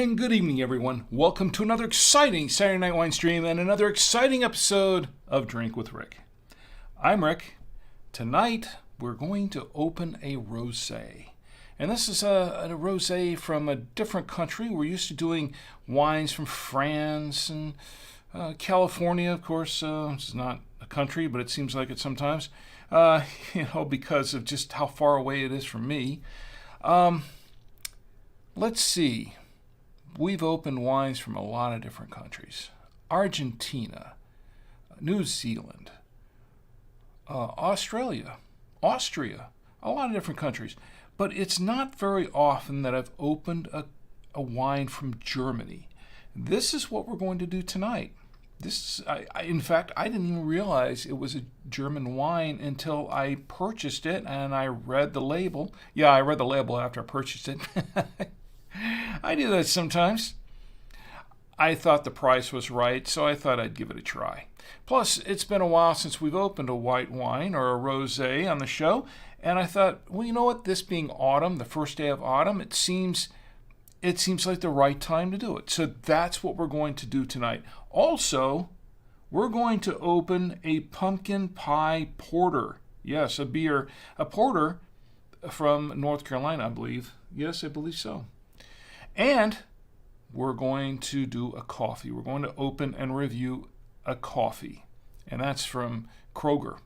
And good evening, everyone. Welcome to another exciting Saturday Night Winestream and another exciting episode of Drink with Rick. I'm Rick. Tonight, we're going to open a rosé. And this is a rosé from a different country. We're used to doing wines from France and California, of course. It's not a country, but it seems like it sometimes, because of just how far away it is from me. Let's see. We've opened wines from a lot of different countries. Argentina, New Zealand, Australia, Austria, a lot of different countries. But it's not very often that I've opened a wine from Germany. This is what we're going to do tonight. In fact, I didn't even realize it was a German wine until I purchased it and I read the label. Yeah, I read the label after I purchased it. I do that sometimes. I thought the price was right, so I thought I'd give it a try. Plus, it's been a while since we've opened a white wine or a rosé on the show, and I thought, well, you know what? This being autumn, the first day of autumn, it seems like the right time to do it. So that's what we're going to do tonight. Also, we're going to open a Pumpkin Pie Porter. Yes, a beer, a porter from North Carolina, I believe. Yes, I believe so. And we're going to do a coffee. We're going to open and review a coffee. And that's from Kroger.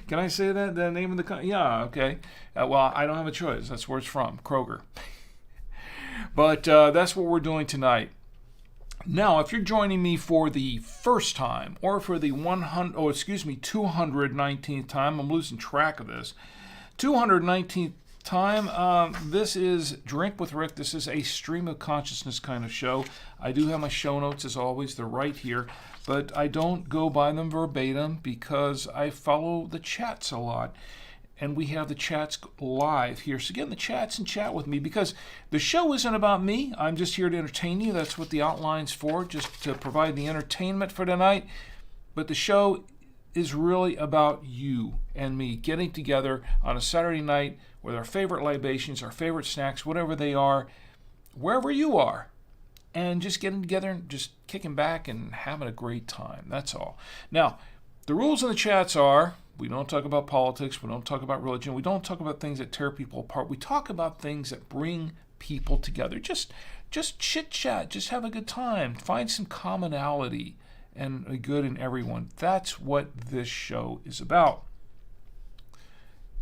Can I say that? The name of the company? Yeah, okay. Well, I don't have a choice. That's where it's from, Kroger. But that's what we're doing tonight. Now, if you're joining me for the first time or for the 219th time, I'm losing track of this, 219th time. This is Drink with Rick. This is a stream of consciousness kind of show. I do have my show notes as always. They're right here, but I don't go by them verbatim because I follow the chats a lot. And we have the chats live here. So get in the chats and chat with me because the show isn't about me. I'm just here to entertain you. That's what the outline's for, just to provide the entertainment for tonight. But the show is really about you and me getting together on a Saturday night with our favorite libations, our favorite snacks, whatever they are, wherever you are, and just getting together and just kicking back and having a great time. That's all. Now, the rules in the chats are we don't talk about politics, we don't talk about religion, we don't talk about things that tear people apart. We talk about things that bring people together. Just chit-chat, just have a good time, find some commonality and a good in everyone. That's what this show is about.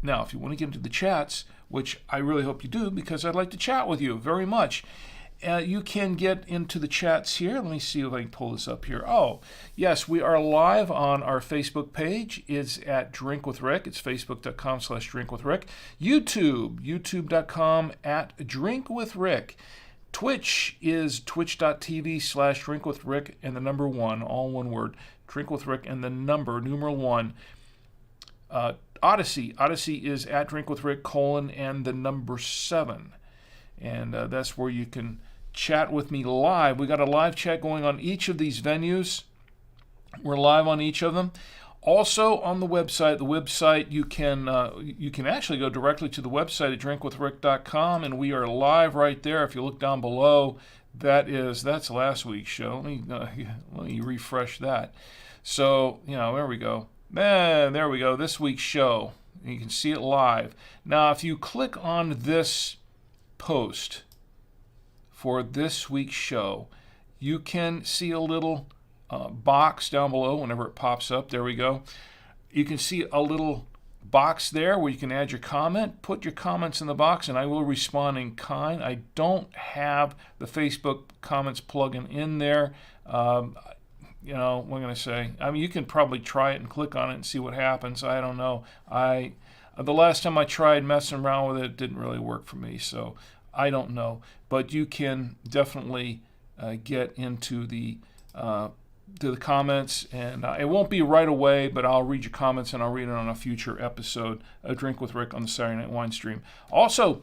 Now, if you want to get into the chats, which I really hope you do because I'd like to chat with you very much, you can get into the chats here. Let me see if I can pull this up here. Oh, yes, we are live on our Facebook page. It's at Drink with Rick. It's facebook.com/drinkwithrick. YouTube.com at Drink with Rick. Twitch is twitch.tv/drinkwithrick and the number 1, all one word. Drink with Rick and the number, numeral 1. Odyssey is at Drink with Rick, and the number 7. And that's where you can chat with me live. We got a live chat going on each of these venues. We're live on each of them. Also on the website you can actually go directly to the website at drinkwithrick.com, and we are live right there. If you look down below, that's last week's show. Let me refresh that. So there we go. There we go. This week's show. You can see it live. Now, if you click on this post for this week's show, you can see a little box down below whenever it pops up. There we go. You can see a little box there where you can add your comment. Put your comments in the box and I will respond in kind. I don't have the Facebook comments plugin in there. what can I say? I mean, you can probably try it and click on it and see what happens. I don't know. The last time I tried messing around with it, it didn't really work for me, so I don't know. But you can definitely get into the to the comments, and it won't be right away, but I'll read your comments and I'll read it on a future episode of Drink with Rick on the Saturday Night Wine Stream. Also,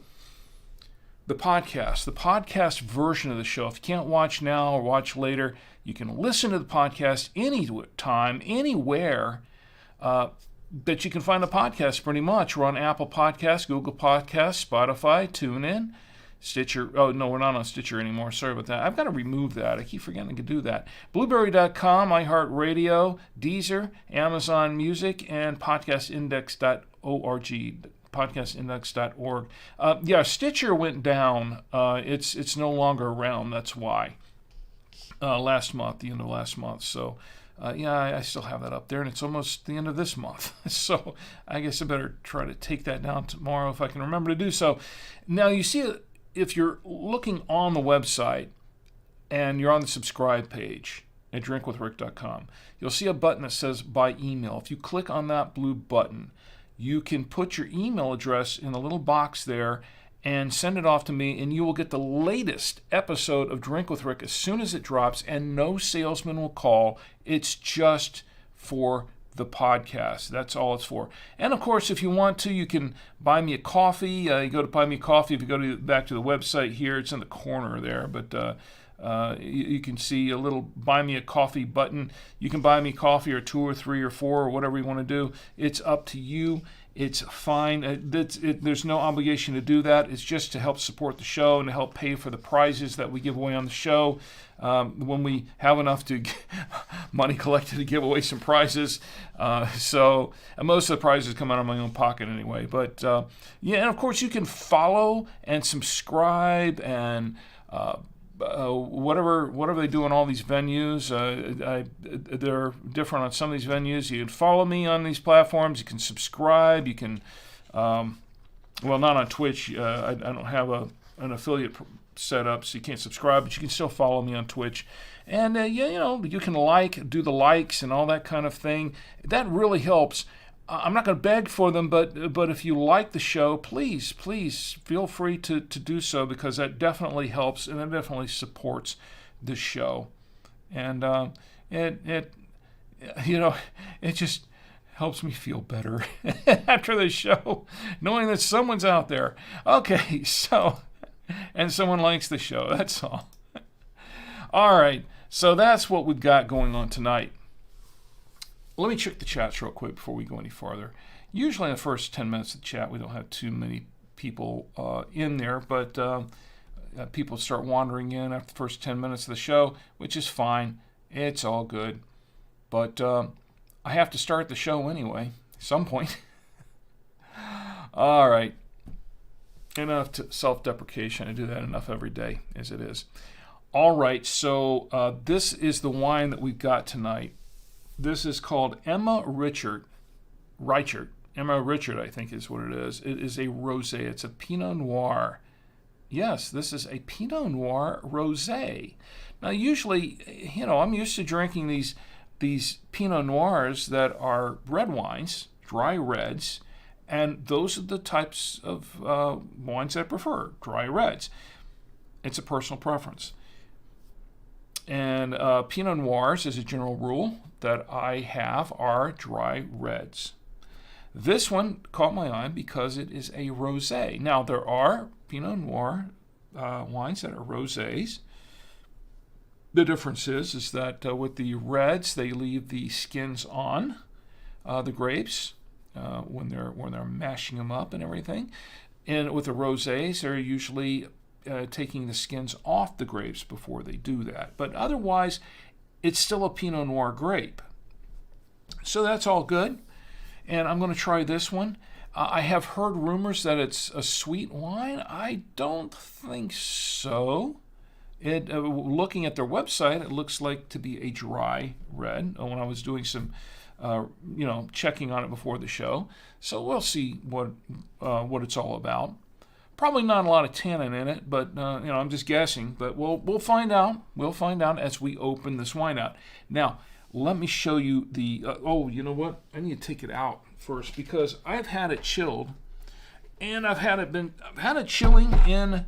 the podcast version of the show. If you can't watch now or watch later, you can listen to the podcast anytime, anywhere that you can find the podcast pretty much. We're on Apple Podcasts, Google Podcasts, Spotify, TuneIn, Stitcher. Oh, no, we're not on Stitcher anymore. Sorry about that. I've got to remove that. I keep forgetting to do that. Blueberry.com, iHeartRadio, Deezer, Amazon Music, and podcastindex.org. Podcastindex.org. Stitcher went down. It's no longer around. That's why. The end of last month. So, I still have that up there, and it's almost the end of this month. So, I guess I better try to take that down tomorrow if I can remember to do so. Now, you see, if you're looking on the website and you're on the subscribe page at drinkwithrick.com, you'll see a button that says by email. If you click on that blue button, you can put your email address in a little box there and send it off to me, and you will get the latest episode of Drink with Rick as soon as it drops, and no salesman will call. It's just for the podcast. That's all it's for. And of course, if you want to, you can buy me a coffee. You go to buy me a coffee. If you go back to the website here, it's in the corner there, but you can see a little buy me a coffee button. You can buy me coffee or 2 or 3 or 4 or whatever you want to do. It's up to you. It's fine. There's no obligation to do that. It's just to help support the show and to help pay for the prizes that we give away on the show. When we have enough money collected to give away some prizes. And most of the prizes come out of my own pocket anyway. But and of course you can follow and subscribe and whatever they do on all these venues. They're different on some of these venues. You can follow me on these platforms. You can subscribe. You can, not on Twitch. I don't have an affiliate set up, so you can't subscribe, but you can still follow me on Twitch. And, you can do the likes and all that kind of thing. That really helps. I'm not going to beg for them, but if you like the show, please feel free to do so, because that definitely helps and it definitely supports the show. And it just helps me feel better after the show, knowing that someone's out there. Okay, so, and someone likes the show. That's all. All right, so that's what we've got going on tonight. Let me check the chats real quick before we go any farther. Usually in the first 10 minutes of the chat, we don't have too many people in there, but people start wandering in after the first 10 minutes of the show, which is fine. It's all good. But I have to start the show anyway, at some point. All right. Enough self-deprecation. I do that enough every day as it is. All right, so this is the wine that we've got tonight. This is called Emma Richard. Emma Richard, I think is what it is. It is a rosé. It's a Pinot Noir. Yes, this is a Pinot Noir rosé. Now, usually, I'm used to drinking these Pinot Noirs that are red wines, dry reds, and those are the types of wines that I prefer, dry reds. It's a personal preference. And Pinot Noirs, as a general rule, that I have are dry reds. This one caught my eye because it is a rosé. Now, there are Pinot Noir wines that are rosés. The difference is that with the reds, they leave the skins on the grapes when they're mashing them up and everything. And with the rosés, they're usually taking the skins off the grapes before they do that. But otherwise, it's still a Pinot Noir grape. So that's all good. And I'm going to try this one. I have heard rumors that it's a sweet wine. I don't think so. Looking at their website, it looks like to be a dry red when I was doing some checking on it before the show. So we'll see what it's all about. Probably not a lot of tannin in it, but I'm just guessing. But we'll find out. We'll find out as we open this wine out. Now, let me show you the, oh, you know what? I need to take it out first because I've had it chilled, and I've had it chilling in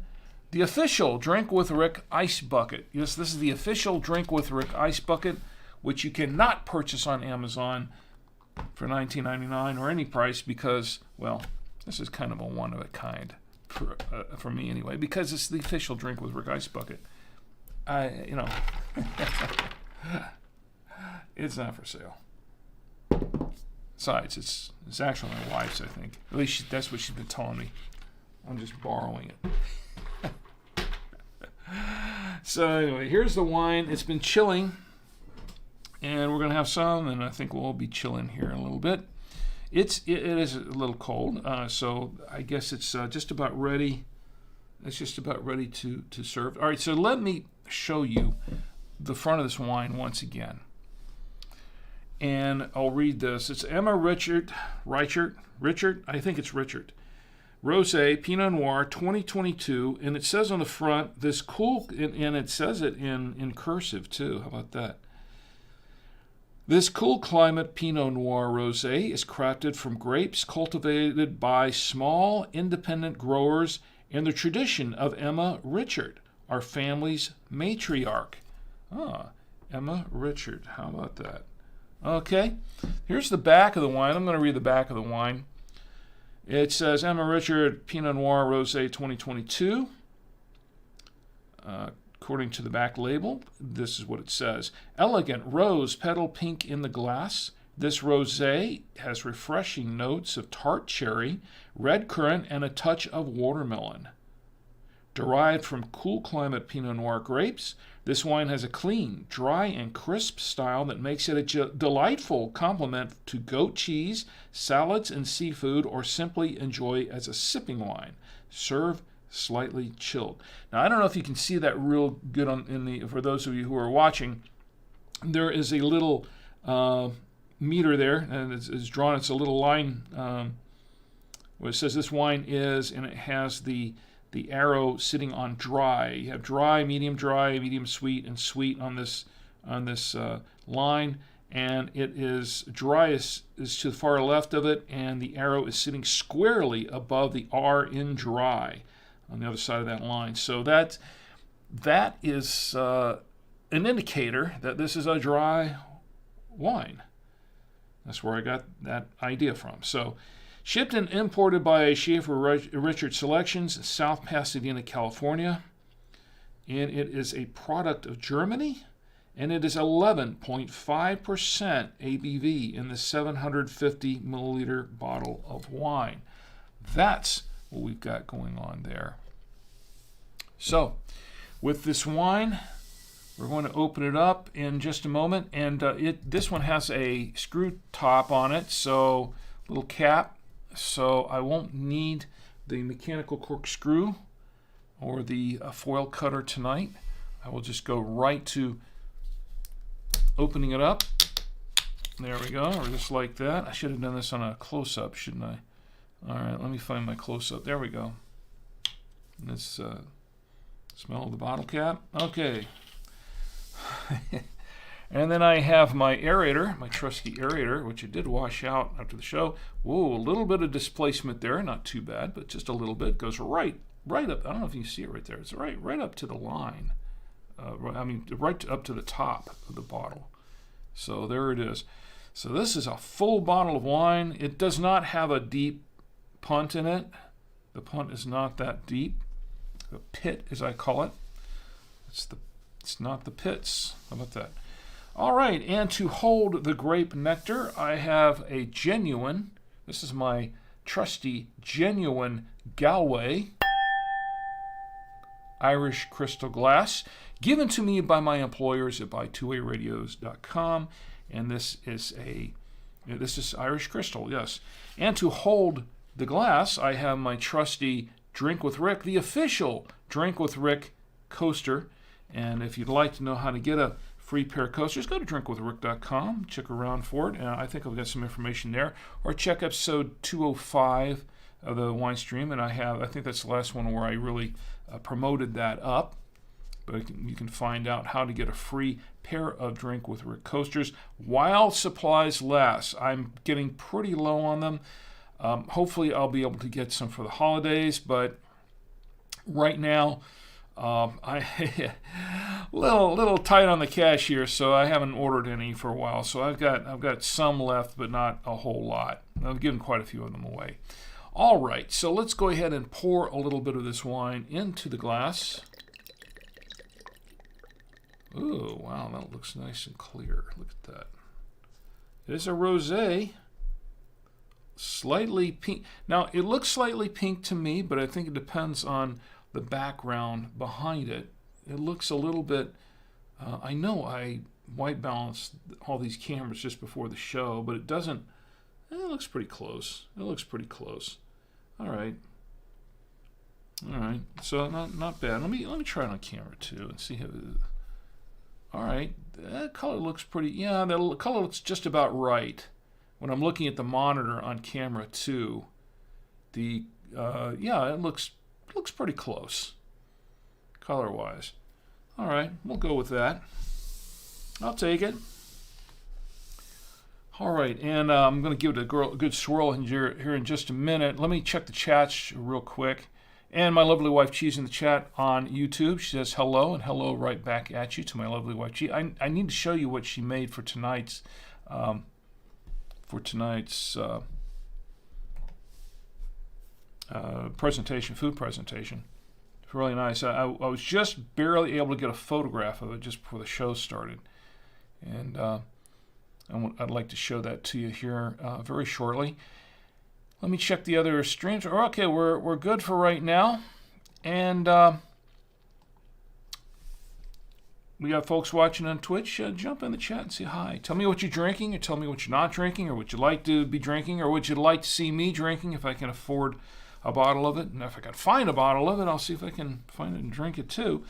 the official Drink with Rick ice bucket. Yes, this is the official Drink with Rick ice bucket, which you cannot purchase on Amazon for $19.99 or any price because, well, this is kind of a one of a kind for me anyway, because it's the official Drink with Rick ice bucket. It's not for sale. Besides, it's actually my wife's, I think. At least that's what she's been telling me. I'm just borrowing it. So anyway, here's the wine. It's been chilling, and we're going to have some, and I think we'll all be chilling here in a little bit. It is a little cold, so I guess it's just about ready. It's just about ready to serve. All right, so let me show you the front of this wine once again. And I'll read this. It's Emma Richard, I think it's Richard. Rosé Pinot Noir 2022, and it says on the front, this cool, and it says it in cursive too. How about that? This cool climate Pinot Noir Rosé is crafted from grapes cultivated by small independent growers in the tradition of Emma Richard, our family's matriarch. Emma Richard. How about that? Okay, here's the back of the wine. I'm going to read the back of the wine. It says Emma Richard Pinot Noir Rosé 2022. According to the back label, this is what it says. Elegant rose petal pink in the glass. This rosé has refreshing notes of tart cherry, red currant, and a touch of watermelon. Derived from cool climate Pinot Noir grapes, this wine has a clean, dry, and crisp style that makes it a delightful complement to goat cheese, salads, and seafood, or simply enjoy as a sipping wine. Serve slightly chilled. Now, I don't know if you can see that real good for those of you who are watching. There is a little meter there, and it's drawn. It's a little line where it says this wine is, and it has the arrow sitting on dry. You have dry, medium sweet, and sweet on this line, and it is dry is to the far left of it, and the arrow is sitting squarely above the R in dry on the other side of that line. So that is an indicator that this is a dry wine. That's where I got that idea from. So, shipped and imported by Schaefer Richard Selections, South Pasadena, California. And it is a product of Germany, and it is 11.5% ABV in the 750 milliliter bottle of wine. That's what we've got going on there. So, with this wine, we're going to open it up in just a moment, and this one has a screw top on it, so little cap, so I won't need the mechanical corkscrew or the foil cutter tonight. I will just go right to opening it up. There we go, or just like that. I should have done this on a close-up, shouldn't I? All right, let me find my close-up. There we go. Let's smell of the bottle cap. Okay. And then I have my aerator, my trusty aerator, which I did wash out after the show. Whoa, a little bit of displacement there. Not too bad, but just a little bit. Goes right up. I don't know if you can see it right there. It's right up to the line. Right up to the top of the bottle. So there it is. So this is a full bottle of wine. It does not have a deep punt in it. The punt is not that deep. The pit, as I call it. It's not the pits. How about that? All right, and to hold the grape nectar, I have a genuine, this is my trusty genuine Galway Irish crystal glass, given to me by my employers at buy2aradios.com, and this is Irish crystal, yes. And to hold the glass, I have my trusty Drink with Rick, the official Drink with Rick coaster. And if you'd like to know how to get a free pair of coasters, go to drinkwithrick.com, check around for it. And I think I've got some information there. Or check episode 205 of the Winestream, and I think that's the last one where I really promoted that up. but you can find out how to get a free pair of Drink with Rick coasters while supplies last. I'm getting pretty low on them. Hopefully I'll be able to get some for the holidays, but right now I little tight on the cash here, so I haven't ordered any for a while. So I've got some left, but not a whole lot. I've given quite a few of them away. All right, so let's go ahead and pour a little bit of this wine into the glass. Ooh, wow, that looks nice and clear. Look at that. It is a rosé. Slightly pink. Now, it looks slightly pink to me, but I think it depends on the background behind it. It looks a little bit, I know I white balanced all these cameras just before the show, but it doesn't, it looks pretty close. It looks pretty close. All right. All right, so not bad. Let me try it on camera too and see how. All right, that color looks pretty. Yeah, the color looks just about right. When I'm looking at the monitor on camera too, yeah, it looks pretty close, color-wise. All right, we'll go with that. I'll take it. All right, and I'm going to give it a good swirl here in just a minute. Let me check the chats real quick. And my lovely wife Cheese in the chat on YouTube. She says hello, and hello right back at you to my lovely wife Cheese. I need to show you what she made for tonight's presentation, food presentation. It's really nice. I was just barely able to get a photograph of it just before the show started, and I'd like to show that to you here very shortly. Let me check the other streams. Okay, we're good for right now, and we got folks watching on Twitch. Jump in the chat and say hi. Tell me what you're drinking, or tell me what you're not drinking, or what you'd like to be drinking, or what you'd like to see me drinking if I can afford a bottle of it. And if I can find a bottle of it, I'll see if I can find it and drink it too.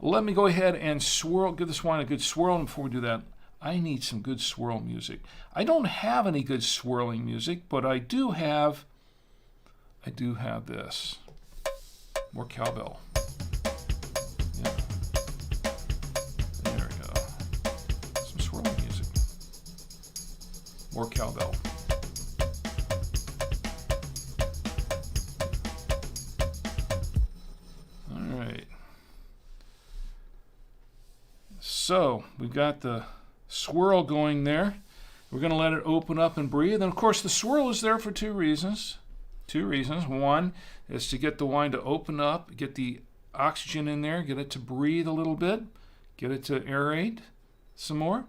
Let me go ahead and swirl, give this wine a good swirl. And before we do that, I need some good swirl music. I don't have any good swirling music, but I do have this. More cowbell. Yeah. There we go. Some swirling music. More cowbell. All right. So we've got the swirl going there. We're going to let it open up and breathe. And of course, the swirl is there for two reasons. One is to get the wine to open up, get the oxygen in there, get it to breathe a little bit, get it to aerate some more.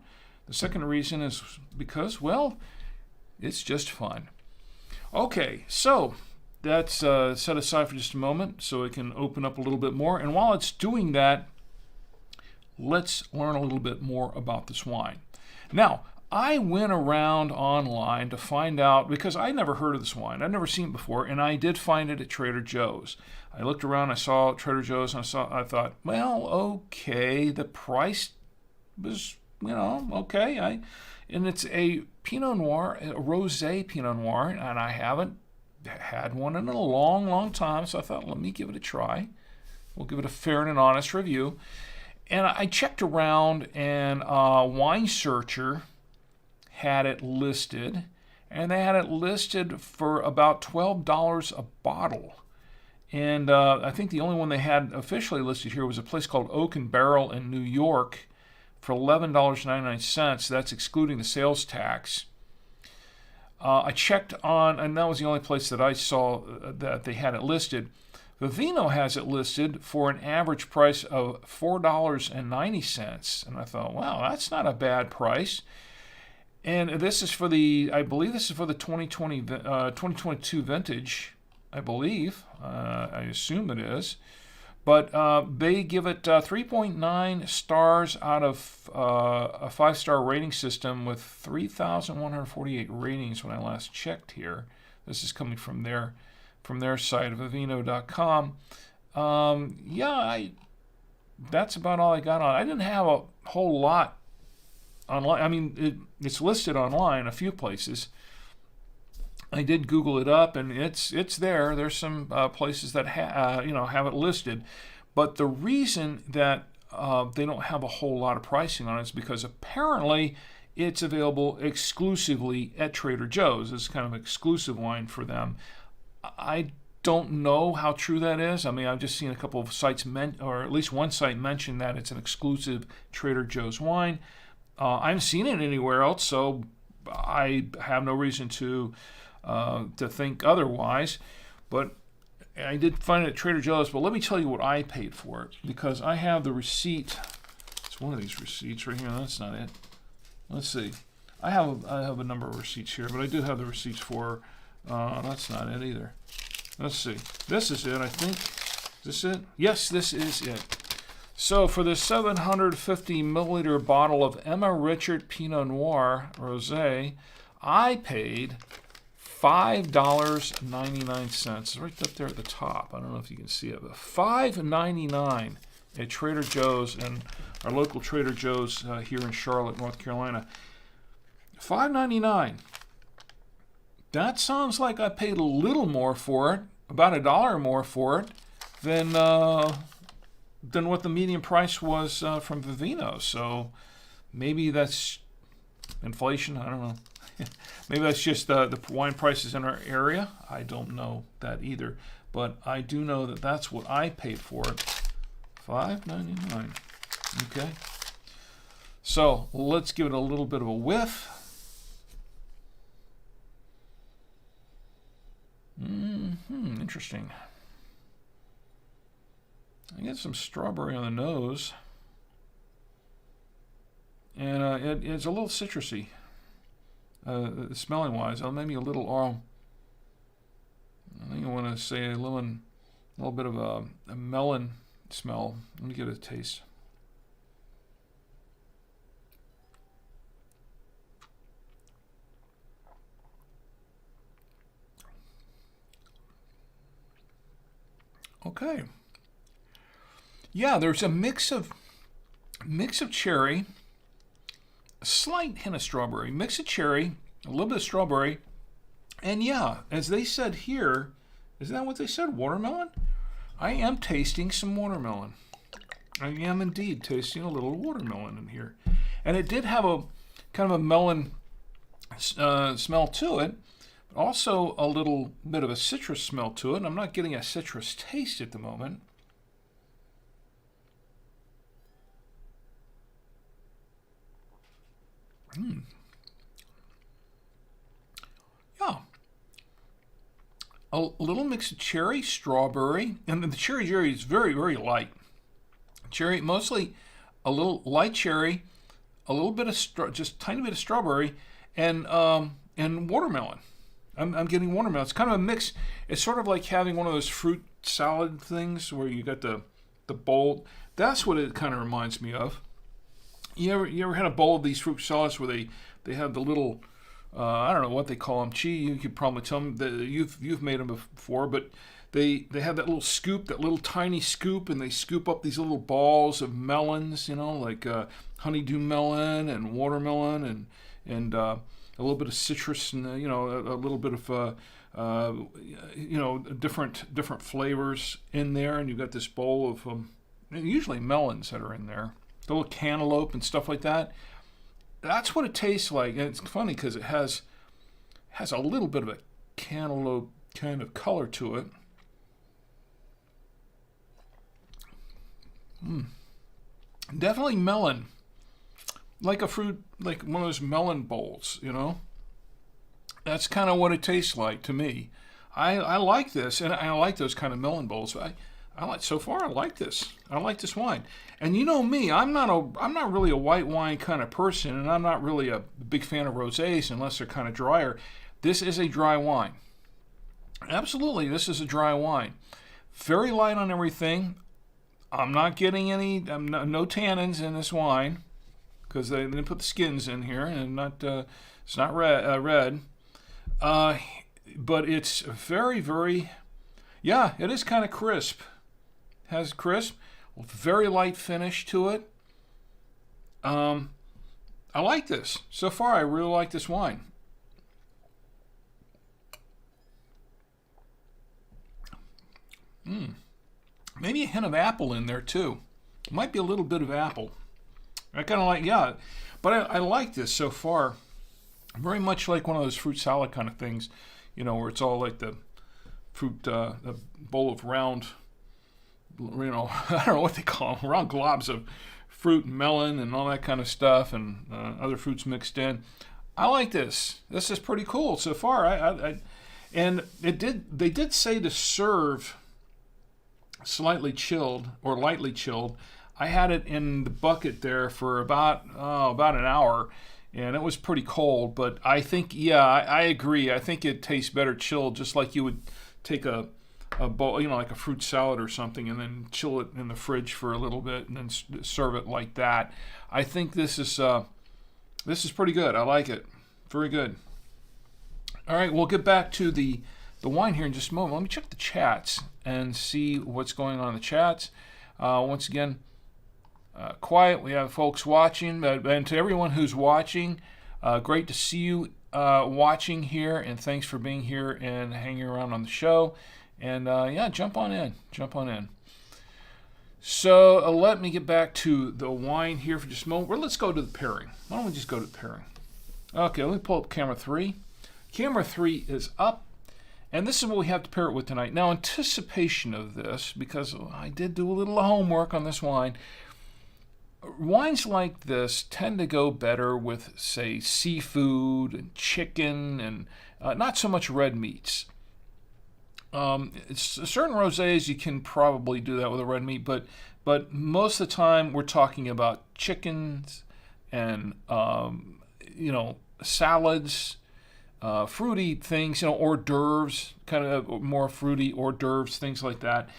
The second reason is because, well, it's just fun. Okay, so that's set aside for just a moment so it can open up a little bit more. And while it's doing that, let's learn a little bit more about this wine. Now, I went around online to find out, because I never heard of this wine. I'd never seen it before, and I did find it at Trader Joe's. I looked around, I saw Trader Joe's, and I thought, well, okay, the price was, okay. And it's a Pinot Noir, a rosé Pinot Noir, and I haven't had one in a long, long time, so I thought, let me give it a try. We'll give it a fair and honest review. And I checked around, and Wine Searcher had it listed, and they had it listed for about $12 a bottle. And I think the only one they had officially listed here was a place called Oak and Barrel in New York for $11.99. That's excluding the sales tax. I checked on, and that was the only place that I saw that they had it listed. Vivino has it listed for an average price of $4.90. And I thought, wow, that's not a bad price. And this is for I believe this is for the 2022 vintage, I believe. I assume it is. But they give it 3.9 stars out of a 5-star rating system with 3,148 ratings when I last checked here. This is coming from their site, Vivino.com. That's about all I got on. I didn't have a whole lot online. I mean, it's listed online a few places. I did Google it up, and it's there. There's some places that have it listed, but the reason that they don't have a whole lot of pricing on it. It's because apparently it's available exclusively at Trader Joe's. It's kind of an exclusive wine for them. I don't know how true that is. I mean, I've just seen a couple of sites, or at least one site mention that it's an exclusive Trader Joe's wine. I haven't seen it anywhere else, so I have no reason to think otherwise. But I did find it at Trader Joe's. But let me tell you what I paid for it, because I have the receipt. It's one of these receipts right here. That's not it. Let's see. I have a number of receipts here, but I do have the receipts for. That's not it either. Let's see. This is it, I think. Is this it? Yes, this is it. So for the 750 milliliter bottle of Emma Richard Pinot Noir Rose, I paid $5.99. It's right up there at the top. I don't know if you can see it, but $5.99 at Trader Joe's, and our local Trader Joe's here in Charlotte, North Carolina. $5.99. That sounds like I paid a little more for it, about $1 more for it than what the median price was from Vivino. So maybe that's inflation. I don't know. Maybe that's just the wine prices in our area. I don't know that either. But I do know that that's what I paid for it. $5.99. Okay. So let's give it a little bit of a whiff. Interesting. I get some strawberry on the nose, and it's a little citrusy, smelling wise. Maybe a little. I think I want to say a little bit of a melon smell. Let me get a taste. Okay. Yeah, there's a mix of cherry, a slight hint of strawberry, mix of cherry, a little bit of strawberry, and yeah, as they said here, isn't that what they said? Watermelon? I am tasting some watermelon. I am indeed tasting a little watermelon in here, and it did have a kind of a melon smell to it. Also a little bit of a citrus smell to it. I'm not getting a citrus taste at the moment. Yeah. A little mix of cherry, strawberry, and the cherry is very, very light. Cherry, mostly a little light cherry, a little bit of just tiny bit of strawberry, and watermelon. I'm getting watermelon. It's kind of a mix. It's sort of like having one of those fruit salad things where you got the bowl. That's what it kind of reminds me of. You ever had a bowl of these fruit salads where they have the little I don't know what they call them. You could probably tell me that you've made them before, but they have that little scoop, that little tiny scoop, and they scoop up these little balls of melons, like honeydew melon and watermelon and a little bit of citrus and a little bit of different flavors in there, and you've got this bowl of usually melons that are in there, the little cantaloupe and stuff like that. That's what it tastes like, and it's funny because it has a little bit of a cantaloupe kind of color to it. Definitely melon, like a fruit, like one of those melon bowls, That's kind of what it tastes like to me. I like this, and I like those kind of melon bowls. I like so far. I like this. I like this wine. And you know me, I'm not really a white wine kind of person, and I'm not really a big fan of rosés unless they're kind of drier. This is a dry wine. Absolutely, this is a dry wine. Very light on everything. I'm not getting no tannins in this wine because they didn't put the skins in here, and it's not red. But it's very, very, yeah, it is kind of crisp. Has crisp, very light finish to it. I like this. So far, I really like this wine. Maybe a hint of apple in there too. Might be a little bit of apple. I kind of like, yeah, but I like this so far. Very much like one of those fruit salad kind of things, you know, where it's all like the fruit, the bowl of round, you know, I don't know what they call them, round globs of fruit and melon and all that kind of stuff, and other fruits mixed in. I like this. This is pretty cool so far. And they did say to serve slightly chilled or lightly chilled. I had it in the bucket there for about an hour, and it was pretty cold. But I think, yeah, I agree. I think it tastes better chilled, just like you would take a bowl, you know, like a fruit salad or something, and then chill it in the fridge for a little bit, and then serve it like that. I think this is pretty good. I like it. Very good. All right, we'll get back to the wine here in just a moment. Let me check the chats and see what's going on in the chats. Once again, quiet. We have folks watching, and to everyone who's watching, great to see you watching here, and thanks for being here and hanging around on the show. And yeah, jump on in. So let me get back to the wine here for just a moment. Well, let's go to the pairing. Why don't we just go to the pairing? Okay, let me pull up camera 3. Camera 3 is up, and this is what we have to pair it with tonight. Now, anticipation of this, because I did do a little homework on this wine, wines like this tend to go better with, say, seafood and chicken and not so much red meats. Certain rosés you can probably do that with a red meat, but most of the time we're talking about chickens and you know, salads, fruity things, you know, hors d'oeuvres, kind of more fruity hors d'oeuvres, things like that.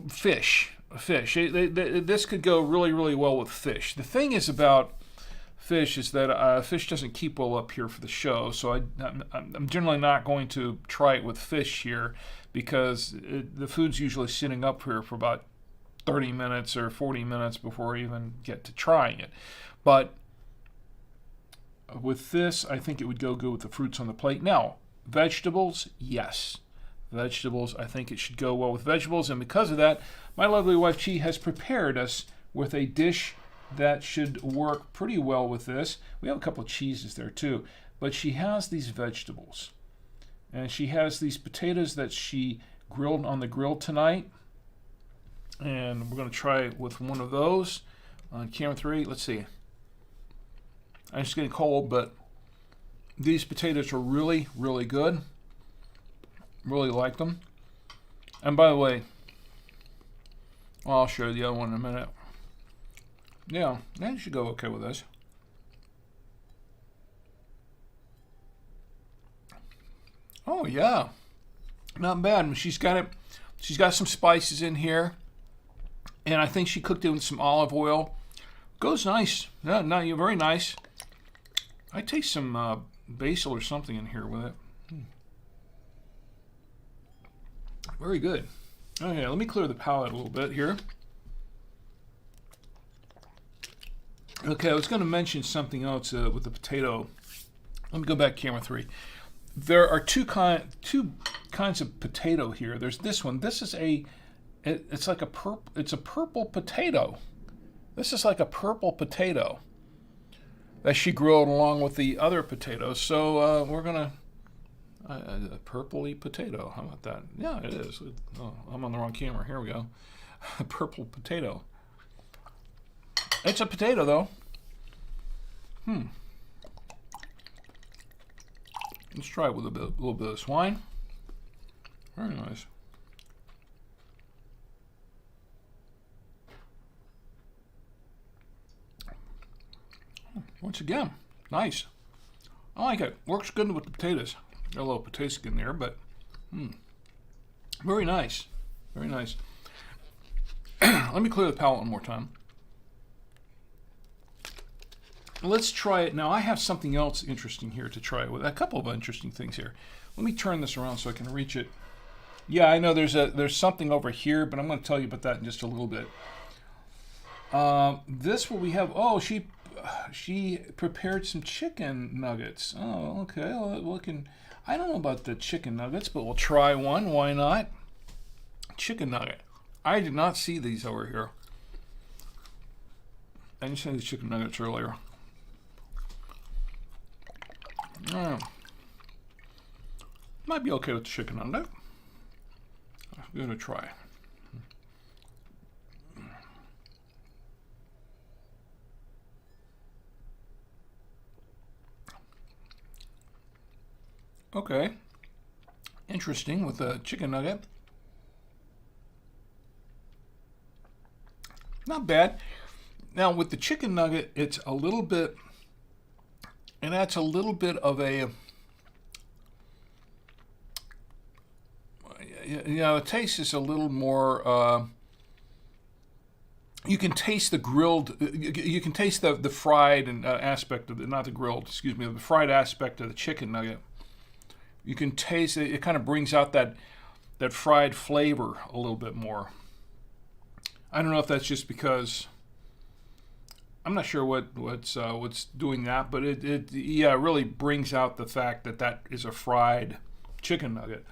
Fish. This could go really, really well with fish. The thing is about fish is that fish doesn't keep well up here for the show, so I'm generally not going to try it with fish here, because the food's usually sitting up here for about 30 minutes or 40 minutes before I even get to trying it. But with this, I think it would go good with the fruits on the plate. Now, vegetables, yes. Vegetables, I think it should go well with vegetables, and because of that, my lovely wife Chi has prepared us with a dish that should work pretty well with this. We have a couple of cheeses there too, but she has these vegetables, and she has these potatoes that she grilled on the grill tonight, and we're going to try it with one of those on camera 3. Let's see. I'm just getting cold, but these potatoes are really, really good. Really like them. And by the way, I'll show you the other one in a minute. Yeah, that should go okay with this. Oh yeah, not bad. She's got some spices in here, and I think she cooked it with some olive oil. Goes nice. Yeah, no, you're very nice. I taste some basil or something in here with it. Very good. Okay, let me clear the palate a little bit here. Okay, I was going to mention something else with the potato. Let me go back to camera 3. There are two kinds of potato here. There's this one. This is it's like it's a purple potato. This is like a purple potato that she grilled along with the other potatoes. So we're gonna a purpley potato. How about that? Yeah, it is. Oh, I'm on the wrong camera. Here we go. A purple potato. It's a potato, though. Let's try it with a little bit of this wine. Very nice. Once again, nice. I like it. Works good with the potatoes. Got a little potato skin there, but very nice. Very nice. Let me clear the palate one more time. Let's try it. Now, I have something else interesting here to try it with. A couple of interesting things here. Let me turn this around so I can reach it. Yeah, I know there's something over here, but I'm going to tell you about that in just a little bit. This what we have. Oh, she prepared some chicken nuggets. Oh, okay. Well, I don't know about the chicken nuggets, but we'll try one. Why not? chicken nugget. I did not see these over here. I didn't see these chicken nuggets earlier. Might be okay with the chicken nugget. I'm going to try. Okay. Interesting with the chicken nugget. Not bad. Now with the chicken nugget, it's a little bit, and that's a little bit of a, the taste is a little more, you can taste the grilled, you can taste the fried and aspect of the, not the grilled, excuse me, the fried aspect of the chicken nugget. You can taste it, it kind of brings out that fried flavor a little bit more. I don't know if that's just because, I'm not sure what's doing that, but it really brings out the fact that is a fried chicken nugget.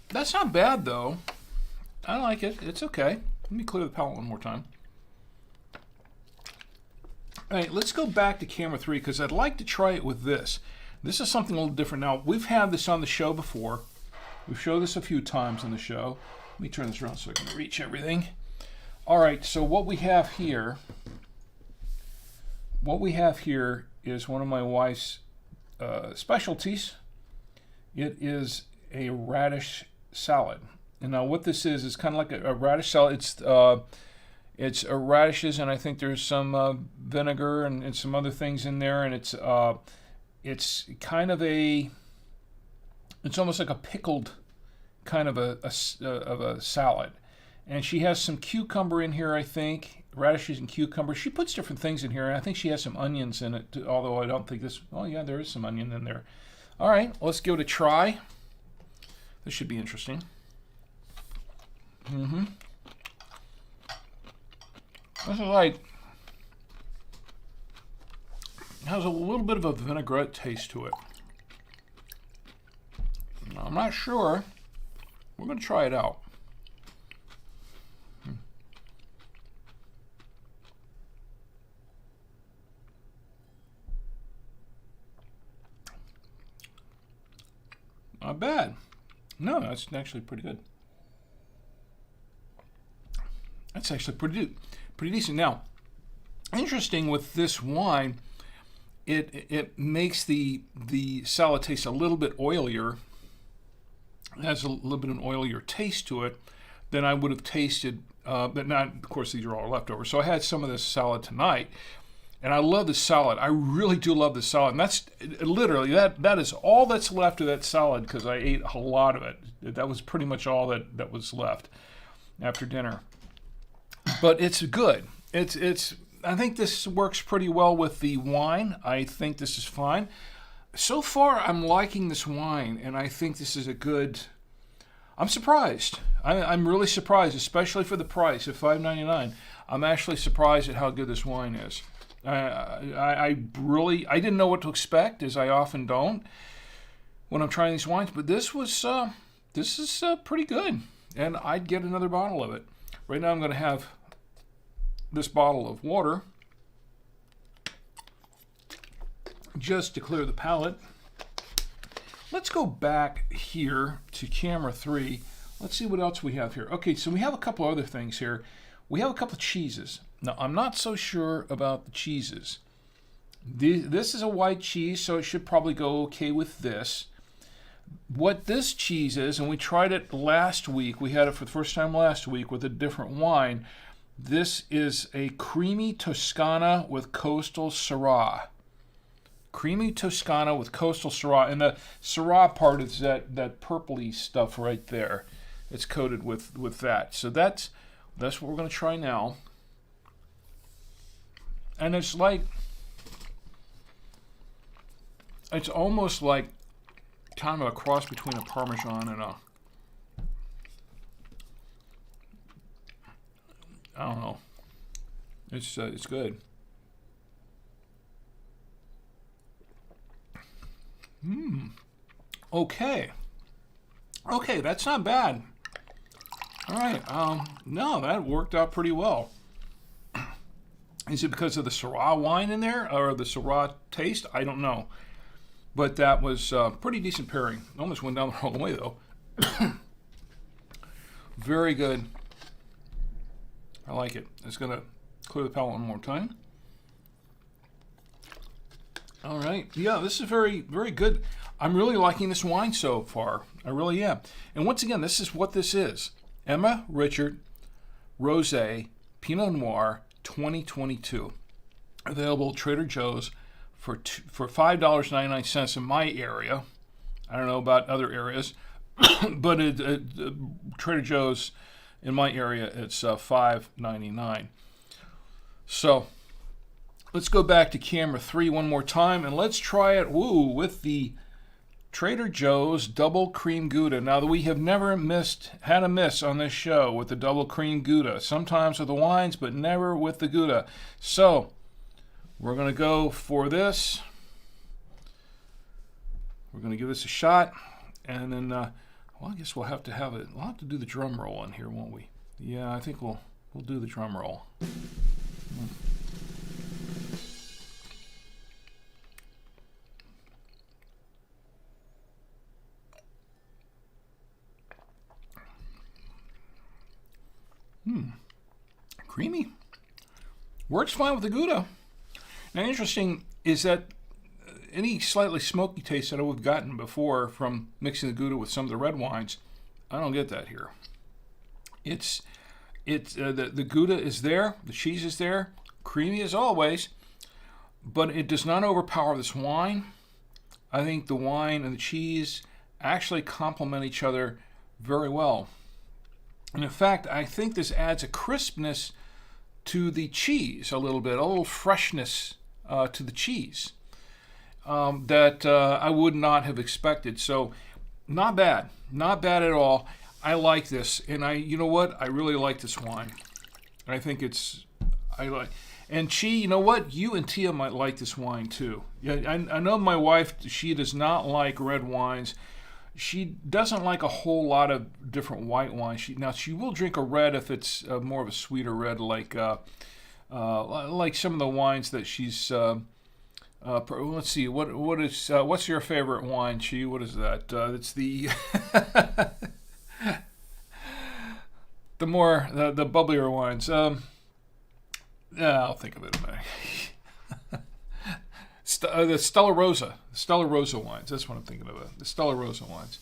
That's not bad though. I like it. It's okay. Let me clear the palate one more time. All right, let's go back to camera 3 because I'd like to try it with this. This is something a little different. Now, we've had this on the show before. We've showed this a few times on the show. Let me turn this around so I can reach everything. All right, so what we have here is one of my wife's specialties. It is a radish salad. And now what this is kind of like a radish salad. It's radishes, and I think there's some vinegar and some other things in there, and it's kind of it's almost like a pickled kind of a salad. And she has some cucumber in here, I think, radishes and cucumber. She puts different things in here, and I think she has some onions in it, although I don't think this, oh yeah, there is some onion in there. All right, let's give it a try. This should be interesting. This is like, it has a little bit of a vinaigrette taste to it. Now, I'm not sure. We're going to try it out. Not bad. No, that's actually pretty good. That's actually pretty decent. Now, interesting with this wine, it makes the salad taste a little bit oilier. It has a little bit of an oilier taste to it than I would have tasted, but not, of course, these are all leftovers. So I had some of this salad tonight, and I love the salad. I really do love the salad. And that's literally, that is all that's left of that salad because I ate a lot of it. That was pretty much all that was left after dinner. But it's good. It's. I think this works pretty well with the wine. I think this is fine. So far, I'm liking this wine, and I think this is a good. I'm surprised. I'm really surprised, especially for the price of $5.99. I'm actually surprised at how good this wine is. I didn't know what to expect, as I often don't when I'm trying these wines, but this is pretty good, and I'd get another bottle of it. Right now I'm going to have this bottle of water just to clear the palate. Let's go back here to camera 3. Let's see what else we have here. Okay, so we have a couple other things here. We have a couple of cheeses. Now, I'm not so sure about the cheeses. This is a white cheese, so it should probably go okay with this. What this cheese is, and we tried it last week, we had it for the first time last week with a different wine. This is a creamy Toscana with coastal Syrah. Creamy Toscana with coastal Syrah. And the Syrah part is that purpley stuff right there. It's coated with that. So that's what we're going to try now. And it's almost like kind of a cross between a Parmesan and a, I don't know. It's good. Okay, that's not bad. All right. No, that worked out pretty well. Is it because of the Syrah wine in there or the Syrah taste? I don't know. But that was pretty decent pairing. Almost went down the wrong way, though. Very good. I like it. It's going to clear the palate one more time. All right. Yeah, this is very, very good. I'm really liking this wine so far. I really am. And once again, this is what this is. Emma Richard Rosé Pinot Noir 2022. Available at Trader Joe's for $5.99 in my area. I don't know about other areas, but Trader Joe's in my area, it's $5.99. So let's go back to camera 3 one more time, and let's try it with the Trader Joe's Double Cream Gouda. Now, we have never had a miss on this show with the Double Cream Gouda. Sometimes with the wines, but never with the Gouda. So we're going to go for this. We're going to give this a shot, and then, I guess we'll have to have it. We'll have to do the drum roll in here, won't we? Yeah, I think we'll do the drum roll. Creamy. Works fine with the Gouda. Now, interesting is that any slightly smoky taste that we've gotten before from mixing the Gouda with some of the red wines, I don't get that here. The Gouda is there, the cheese is there, creamy as always, but it does not overpower this wine. I think the wine and the cheese actually complement each other very well. And in fact, I think this adds a crispness to the cheese a little freshness to the cheese that I would not have expected. So not bad at all. I like this, and you know what? I really like this wine. I think and Chi, you know what? You and Tia might like this wine too. Yeah, I know my wife, she does not like red wines. She doesn't like a whole lot of different white wines. She will drink a red if it's more of a sweeter red, like some of the wines that she's. Let's see, what's your favorite wine, Chi? What is that? It's the the bubblier wines. I'll think of it in a minute. The Stella Rosa wines. That's what I'm thinking of. The Stella Rosa wines.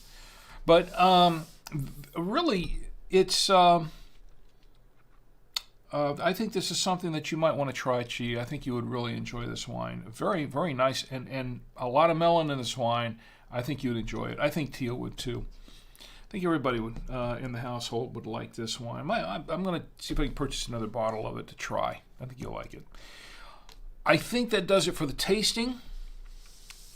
But really, it's. I think this is something that you might want to try, Chi. I think you would really enjoy this wine. Very, very nice, and a lot of melon in this wine. I think you would enjoy it. I think Tia would too. I think everybody would in the household would like this wine. I'm going to see if I can purchase another bottle of it to try. I think you'll like it. I think that does it for the tasting.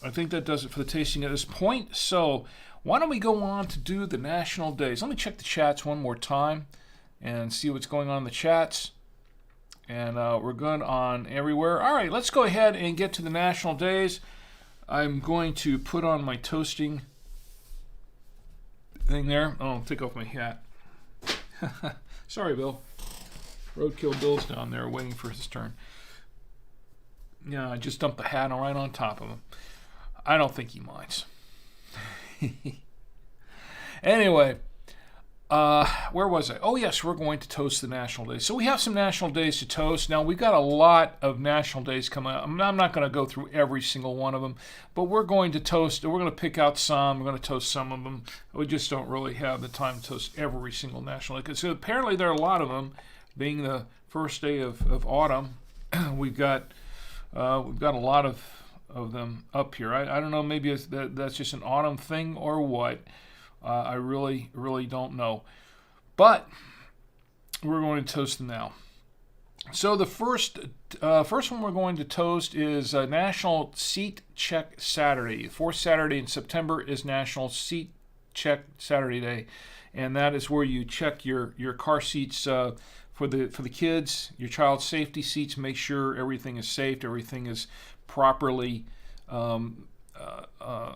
at this point. So why don't we go on to do the national days? Let me check the chats one more time and see what's going on in the chats. And we're good on everywhere. All right, let's go ahead and get to the national days. I'm going to put on my toasting thing there. Oh, take off my hat. Sorry, Bill. Roadkill Bill's down there waiting for his turn. Yeah, I just dumped the hat right on top of him. I don't think he minds. Anyway, where was I? Oh, yes, we're going to toast the national days. So we have some national days to toast. Now, we've got a lot of national days coming up. I'm not going to go through every single one of them, but we're going to toast. We're going to pick out some. We're going to toast some of them. We just don't really have the time to toast every single national day. So apparently there are a lot of them. Being the first day of autumn, we've got a lot of them up here. I don't know. Maybe that's just an autumn thing or what. I really don't know. But we're going to toast them now. So the first one we're going to toast is National Seat Check Saturday. Fourth Saturday in September is National Seat Check Saturday Day, and that is where you check your car seats for the kids, your child's safety seats. Make sure everything is safe, everything is properly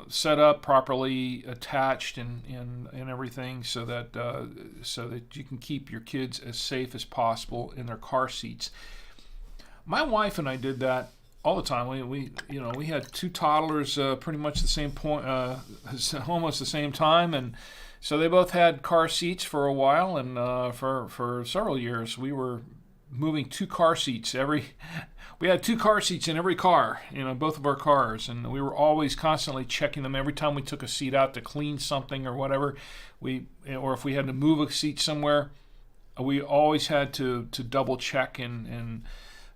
set up, properly attached, and everything, so that you can keep your kids as safe as possible in their car seats. My wife and I did that all the time. We had two toddlers pretty much the same point, almost the same time, and so they both had car seats for a while, and for several years we were moving two car seats we had two car seats in every car, both of our cars, and we were always constantly checking them every time we took a seat out to clean something or whatever. Or if we had to move a seat somewhere, we always had to double check and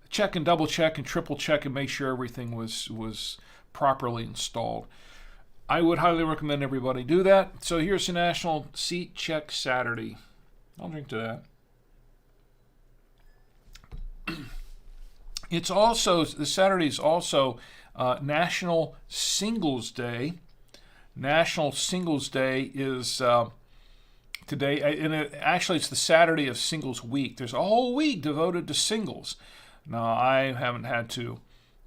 check and double check and triple check and make sure everything was properly installed. I would highly recommend everybody do that. So here's the National Seat Check Saturday. I'll drink to that. The Saturday is also National Singles Day. National Singles Day is today, and actually it's the Saturday of Singles Week. There's a whole week devoted to singles. Now, I haven't had to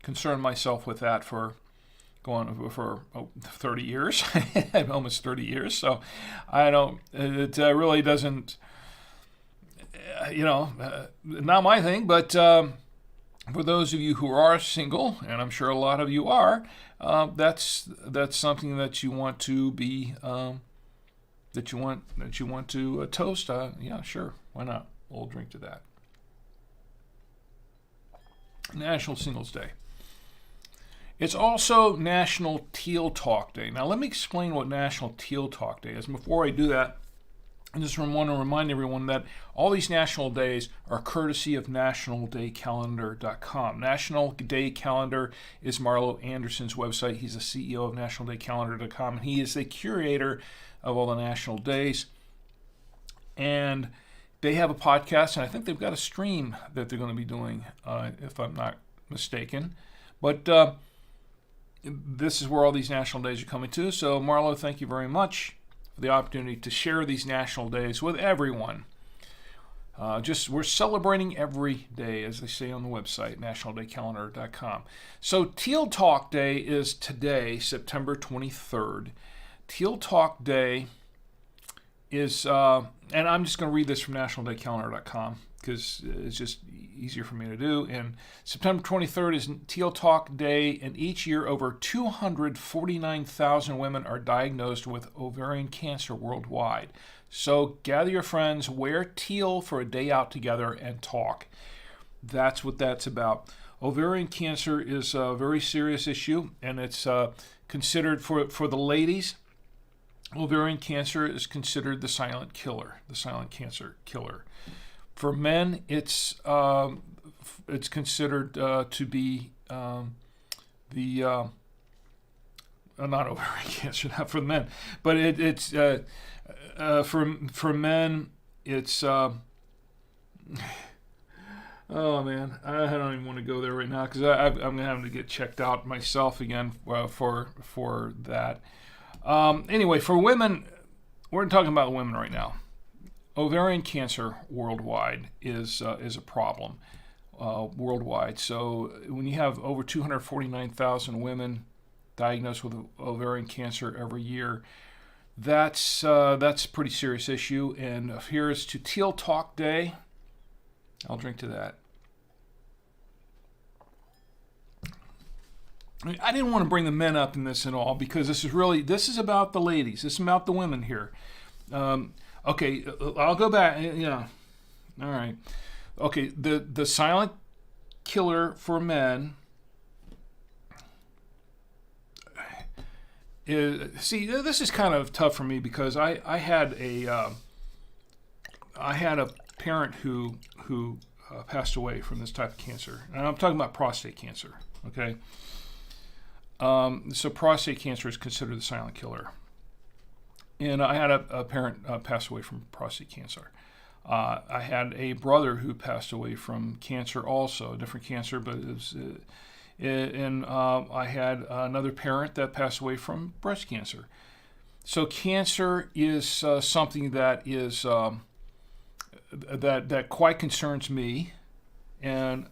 concern myself with that for 30 years, almost 30 years. So I don't. It really doesn't. Not my thing, but. For those of you who are single, and I'm sure a lot of you are, that's something that you want to be that you want to toast. Yeah, sure, why not? We'll drink to that. National Singles Day. It's also National Teal Talk Day. Now, let me explain what National Teal Talk Day is. And before I do that, I just want to remind everyone that all these national days are courtesy of nationaldaycalendar.com. National Day Calendar is Marlo Anderson's website. He's the CEO of nationaldaycalendar.com, and he is the curator of all the national days. And they have a podcast, and I think they've got a stream that they're going to be doing, if I'm not mistaken. But this is where all these national days are coming to. So, Marlo, thank you very much for the opportunity to share these national days with everyone. We're celebrating every day, as they say on the website, nationaldaycalendar.com. So Teal Talk Day is today, September 23rd. Teal Talk Day is, and I'm just going to read this from nationaldaycalendar.com because it's just easier for me to do. And September 23rd is Teal Talk Day, and each year over 249,000 women are diagnosed with ovarian cancer worldwide. So gather your friends, wear teal for a day out together, and talk. That's what that's about. Ovarian cancer is a very serious issue, and it's considered, for the ladies, ovarian cancer is considered the silent cancer killer. For men, it's considered to be not ovarian cancer, not for men, but it's for men. It's oh man, I don't even want to go there right now because I'm having to get checked out myself again for that. Anyway, for women, we're talking about women right now. Ovarian cancer worldwide is a problem worldwide. So when you have over 249,000 women diagnosed with ovarian cancer every year, that's a pretty serious issue. And here's to Teal Talk Day. I'll drink to that. I didn't want to bring the men up in this at all because this is about the ladies. This is about the women here. Okay, I'll go back. Yeah. All right. Okay, the silent killer for men is, see, this is kind of tough for me because I had a parent who passed away from this type of cancer, and I'm talking about prostate cancer. Okay. So prostate cancer is considered the silent killer. And I had a parent pass away from prostate cancer. I had a brother who passed away from cancer also, a different cancer, but it was, I had another parent that passed away from breast cancer. So cancer is something that is that quite concerns me, and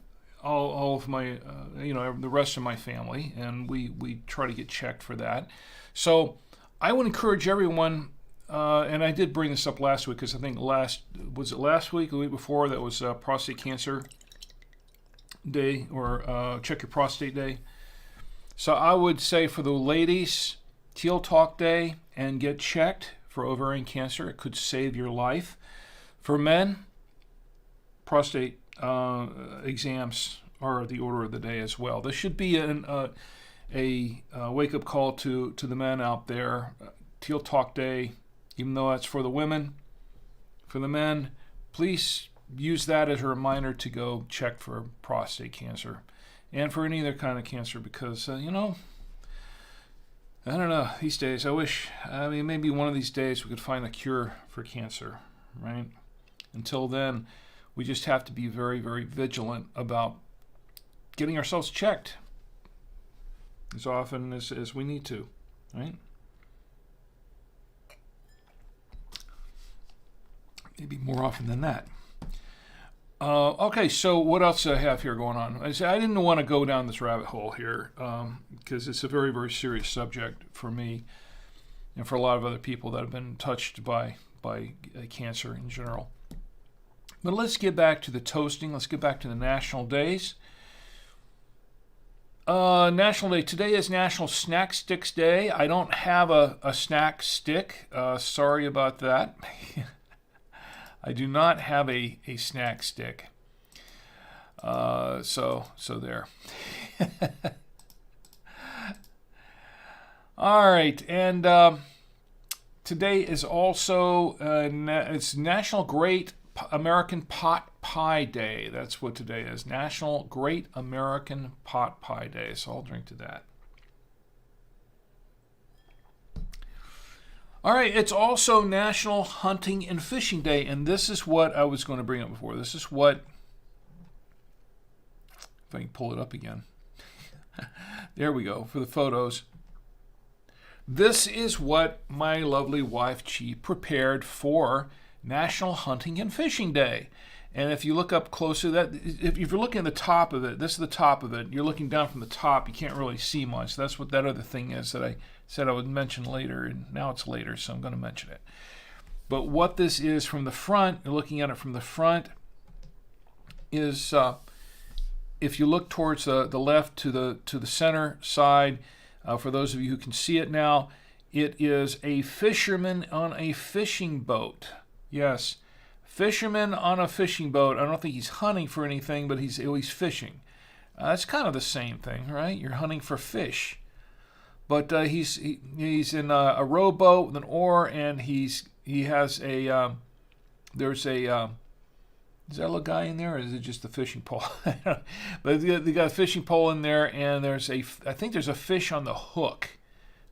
all of my, the rest of my family, and we try to get checked for that. So I would encourage everyone, and I did bring this up last week because I think last week, the week before, that was Prostate Cancer Day, or Check Your Prostate Day. So I would say for the ladies, Teal Talk Day, and get checked for ovarian cancer. It could save your life. For men, prostate exams are the order of the day as well. This should be a wake-up call to the men out there. Teal Talk Day, even though that's for the women, for the men, please use that as a reminder to go check for prostate cancer and for any other kind of cancer, because, I don't know, these days, maybe one of these days we could find a cure for cancer, right? Until then, we just have to be very, very vigilant about getting ourselves checked as often as we need to, right? Maybe more often than that. Okay, so what else do I have here going on? I didn't want to go down this rabbit hole here because it's a very, very serious subject for me and for a lot of other people that have been touched by cancer in general. But let's get back to the toasting. Let's get back to the national days. National Day. Today is National Snack Sticks Day. I don't have a snack stick. Sorry about that. I do not have a snack stick. So there. All right, and today is also it's National Great American Pot Pie Day. That's what today is. National Great American Pot Pie Day. So I'll drink to that. All right, it's also National Hunting and Fishing Day, and this is what I was going to bring up before. This is what, if I can pull it up again. There we go, for the photos. This is what my lovely wife, Chi, prepared for National Hunting and Fishing Day. And if you look up closer, if you're looking at the top of it, this is the top of it. You're looking down from the top, you can't really see much. That's what that other thing is that I said I would mention later, and now it's later, so I'm going to mention it. But what this is from the front, you're looking at it from the front, is if you look towards the left to the center side, for those of you who can see it now, it is a fisherman on a fishing boat. Yes, fisherman on a fishing boat. I don't think he's hunting for anything, but he's fishing. It's kind of the same thing, right? You're hunting for fish. But he's in a rowboat with an oar, and he has a there's a is that a little guy in there, or is it just the fishing pole? But they got a fishing pole in there, and I think there's a fish on the hook,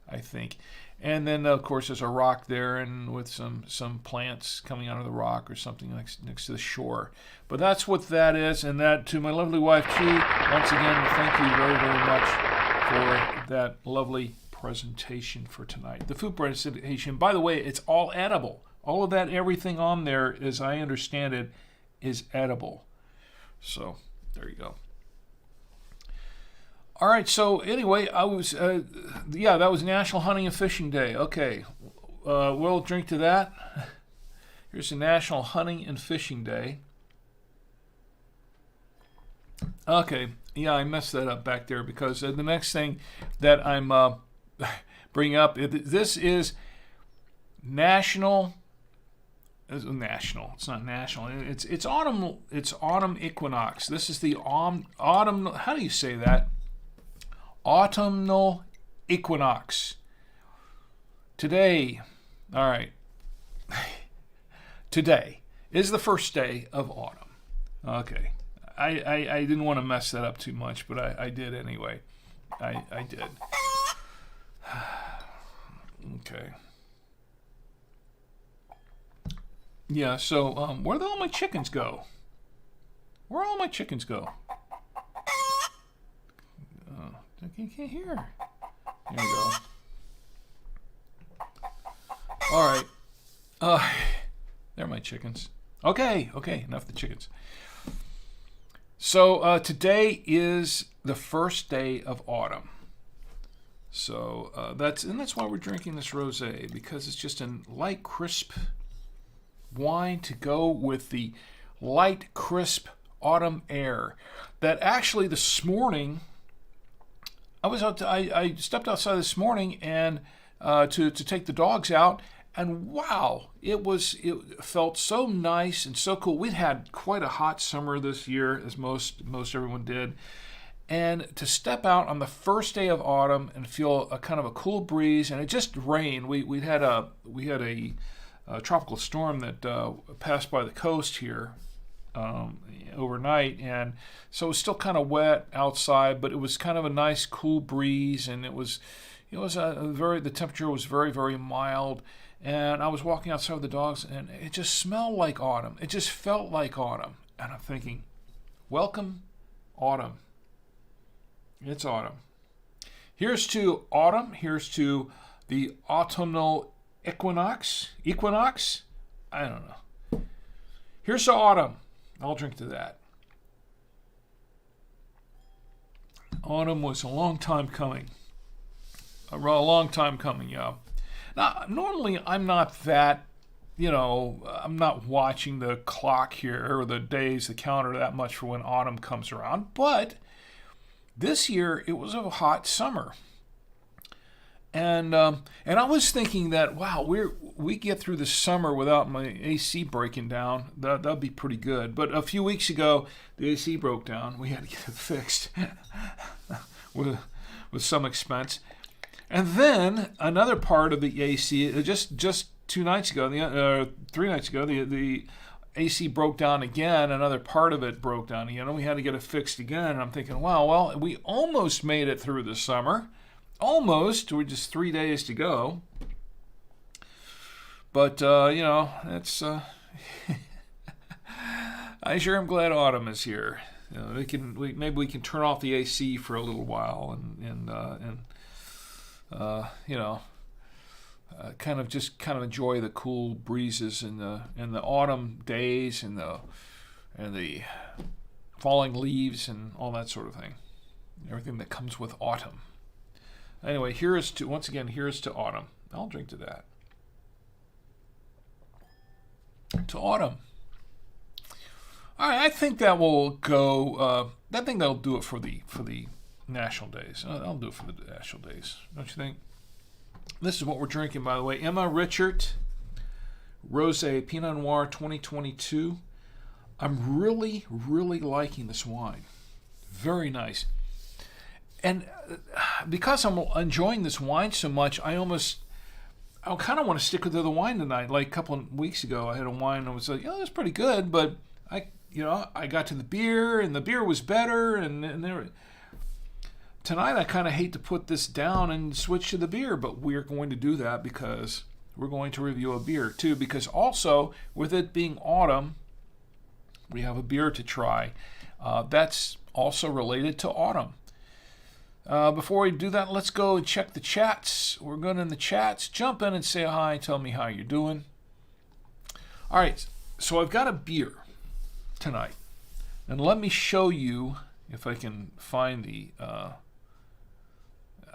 I think. And then, of course, there's a rock there, and with some plants coming out of the rock or something next to the shore. But that's what that is, and that, to my lovely wife, Chi, once again, thank you very, very much for that lovely presentation for tonight. The food presentation, by the way, it's all edible. All of that, everything on there, as I understand it, is edible. So, there you go. All right, so anyway, that was National Hunting and Fishing Day. Okay, we'll drink to that. Here's the National Hunting and Fishing Day. Okay, yeah, I messed that up back there because the next thing that I'm bringing up, this is National. It's not national. It's autumn. It's autumn equinox. This is the autumn. How do you say that? Autumnal equinox. Today, all right. Today is the first day of autumn. Okay. I didn't want to mess that up too much, but I did anyway. I did. Okay. Yeah, so where did all my chickens go? Where all my chickens go? I can't hear. There we go. All right. They're my chickens. Okay, enough of the chickens. So today is the first day of autumn. So that's why we're drinking this rosé, because it's just a light, crisp wine to go with the light, crisp autumn air. That actually this morning, I stepped outside this morning and to take the dogs out, and wow, it felt so nice and so cool. We'd had quite a hot summer this year, as most everyone did. And to step out on the first day of autumn and feel a kind of a cool breeze, and it just rained. We had a tropical storm that passed by the coast here overnight, and so it was still kind of wet outside, but it was kind of a nice cool breeze, and the temperature was very, very mild. And I was walking outside with the dogs, and it just smelled like autumn. It just felt like autumn, and I'm thinking, welcome autumn. It's autumn. Here's to autumn. Here's to the autumnal equinox. Equinox? I don't know. Here's to autumn. I'll drink to that. Autumn was a long time coming. A long time coming, yeah. Now, normally I'm not that, I'm not watching the clock here or the days, the calendar that much for when autumn comes around, but this year it was a hot summer. And I was thinking that, wow, we get through the summer without my AC breaking down. That'd be pretty good. But a few weeks ago, the AC broke down. We had to get it fixed with some expense. And then another part of the AC, just 2 nights ago, 3 nights ago, the AC broke down again. Another part of it broke down again, and we had to get it fixed again. And I'm thinking, wow, well, we almost made it through the summer. Almost. We're just 3 days to go. But, it's... I sure am glad autumn is here. Maybe we can turn off the AC for a little while and kind of enjoy the cool breezes and the autumn days and the falling leaves and all that sort of thing. Everything that comes with autumn. Anyway, here's to autumn. I'll drink to that. To autumn. All right, I think that will go. I think that'll do it for the national days. I'll do it for the national days. Don't you think? This is what we're drinking, by the way. Emma Richard Rosé Pinot Noir 2022. I'm really, really liking this wine. Very nice. And because I'm enjoying this wine so much, I kind of want to stick with the wine tonight. Like a couple of weeks ago, I had a wine and I was like, that's pretty good, but I got to the beer and the beer was better, tonight I kind of hate to put this down and switch to the beer, but we're going to do that because we're going to review a beer too, because also with it being autumn, we have a beer to try that's also related to autumn. Before we do that, let's go and check the chats. We're going in the chats. Jump in and say hi. Tell me how you're doing. All right, so I've got a beer tonight. And let me show you if I can find the...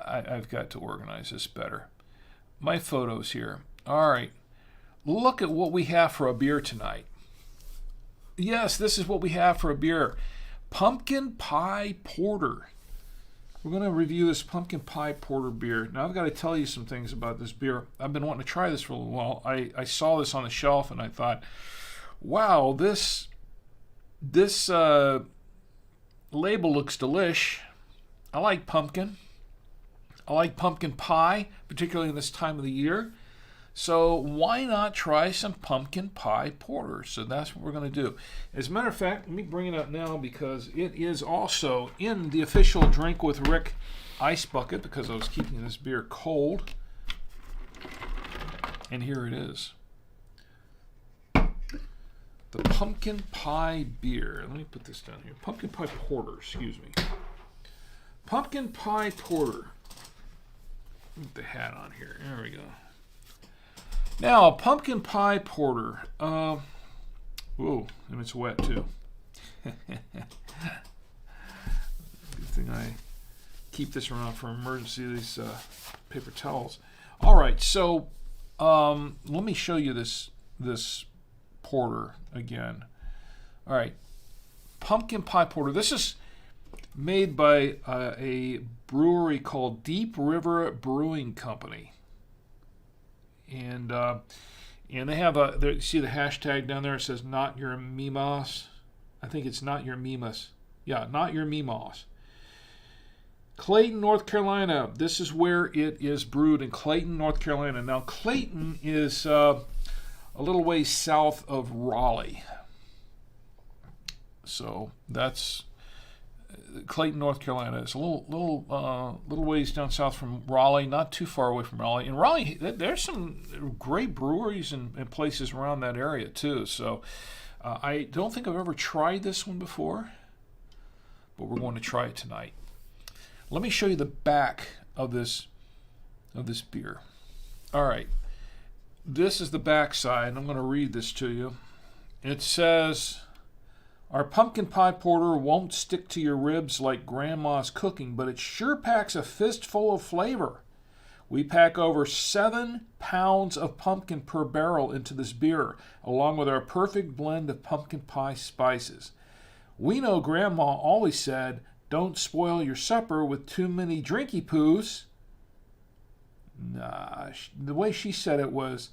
I've got to organize this better. My photos here. All right, look at what we have for a beer tonight. Yes, this is what we have for a beer. Pumpkin Pie Porter. We're going to review this Pumpkin Pie Porter beer. Now, I've got to tell you some things about this beer. I've been wanting to try this for a little while. I saw this on the shelf, and I thought, wow, this label looks delish. I like pumpkin. I like pumpkin pie, particularly in this time of the year. So why not try some Pumpkin Pie Porter? So that's what we're going to do. As a matter of fact, let me bring it up now because it is also in the official Drink with Rick ice bucket because I was keeping this beer cold. And here it is. The Pumpkin Pie beer. Let me put this down here. Pumpkin Pie Porter, excuse me. Pumpkin Pie Porter. Put the hat on here. There we go. Now, Pumpkin Pie Porter. Whoa, and it's wet too. Good thing I keep this around for emergency, these paper towels. All right, so let me show you this porter again. All right, Pumpkin Pie Porter. This is made by a brewery called Deep River Brewing Company. And they have see the hashtag down there? It says not your Mimas. I think it's not your Mimas. Yeah, not your Mimas. Clayton, North Carolina. This is where it is brewed, in Clayton, North Carolina. Now, Clayton is a little ways south of Raleigh. So that's Clayton, North Carolina. It's a little ways down south from Raleigh, not too far away from Raleigh. In Raleigh, there's some great breweries and places around that area too. So I don't think I've ever tried this one before, but we're going to try it tonight. Let me show you the back of this beer. All right, this is the back side. I'm going to read this to you. It says, our pumpkin pie porter won't stick to your ribs like grandma's cooking, but it sure packs a fistful of flavor. We pack over 7 pounds of pumpkin per barrel into this beer, along with our perfect blend of pumpkin pie spices. We know Grandma always said, don't spoil your supper with too many drinky poos. Nah, the way she said it was,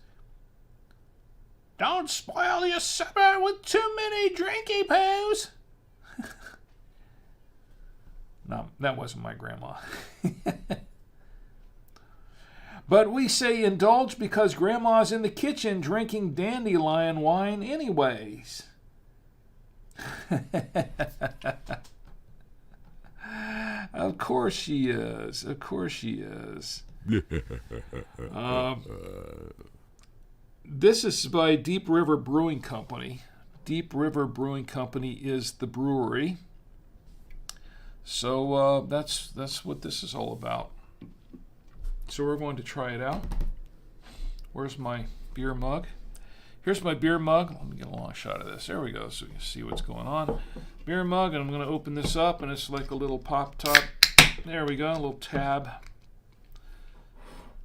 don't spoil your supper with too many drinky poos. No, that wasn't my grandma. But we say indulge because Grandma's in the kitchen drinking dandelion wine anyways. Of course she is. Of course she is. This is by Deep River Brewing Company. Deep River Brewing Company is the brewery. So that's what this is all about. So we're going to try it out. Where's my beer mug? Here's my beer mug. Let me get a long shot of this. There we go, so you can see what's going on. Beer mug, and I'm going to open this up, and it's like a little pop top. There we go, a little tab.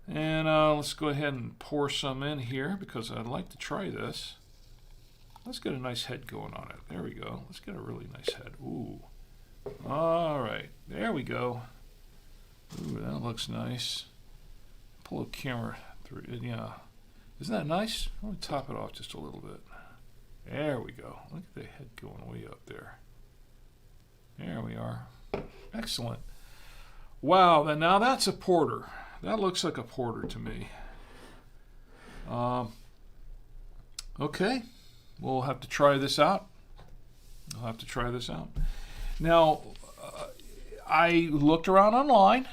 And let's go ahead and pour some in here because I'd like to try this. Let's get a nice head going on it. There we go. Let's get a really nice head. Ooh. All right. There we go. Ooh, that looks nice. Pull the camera through it. Yeah. Isn't that nice? I'm going to top it off just a little bit. There we go. Look at the head going way up there. There we are. Excellent. Wow. Now that's a porter. That looks like a porter to me. Okay. We'll have to try this out. Now, I looked around online,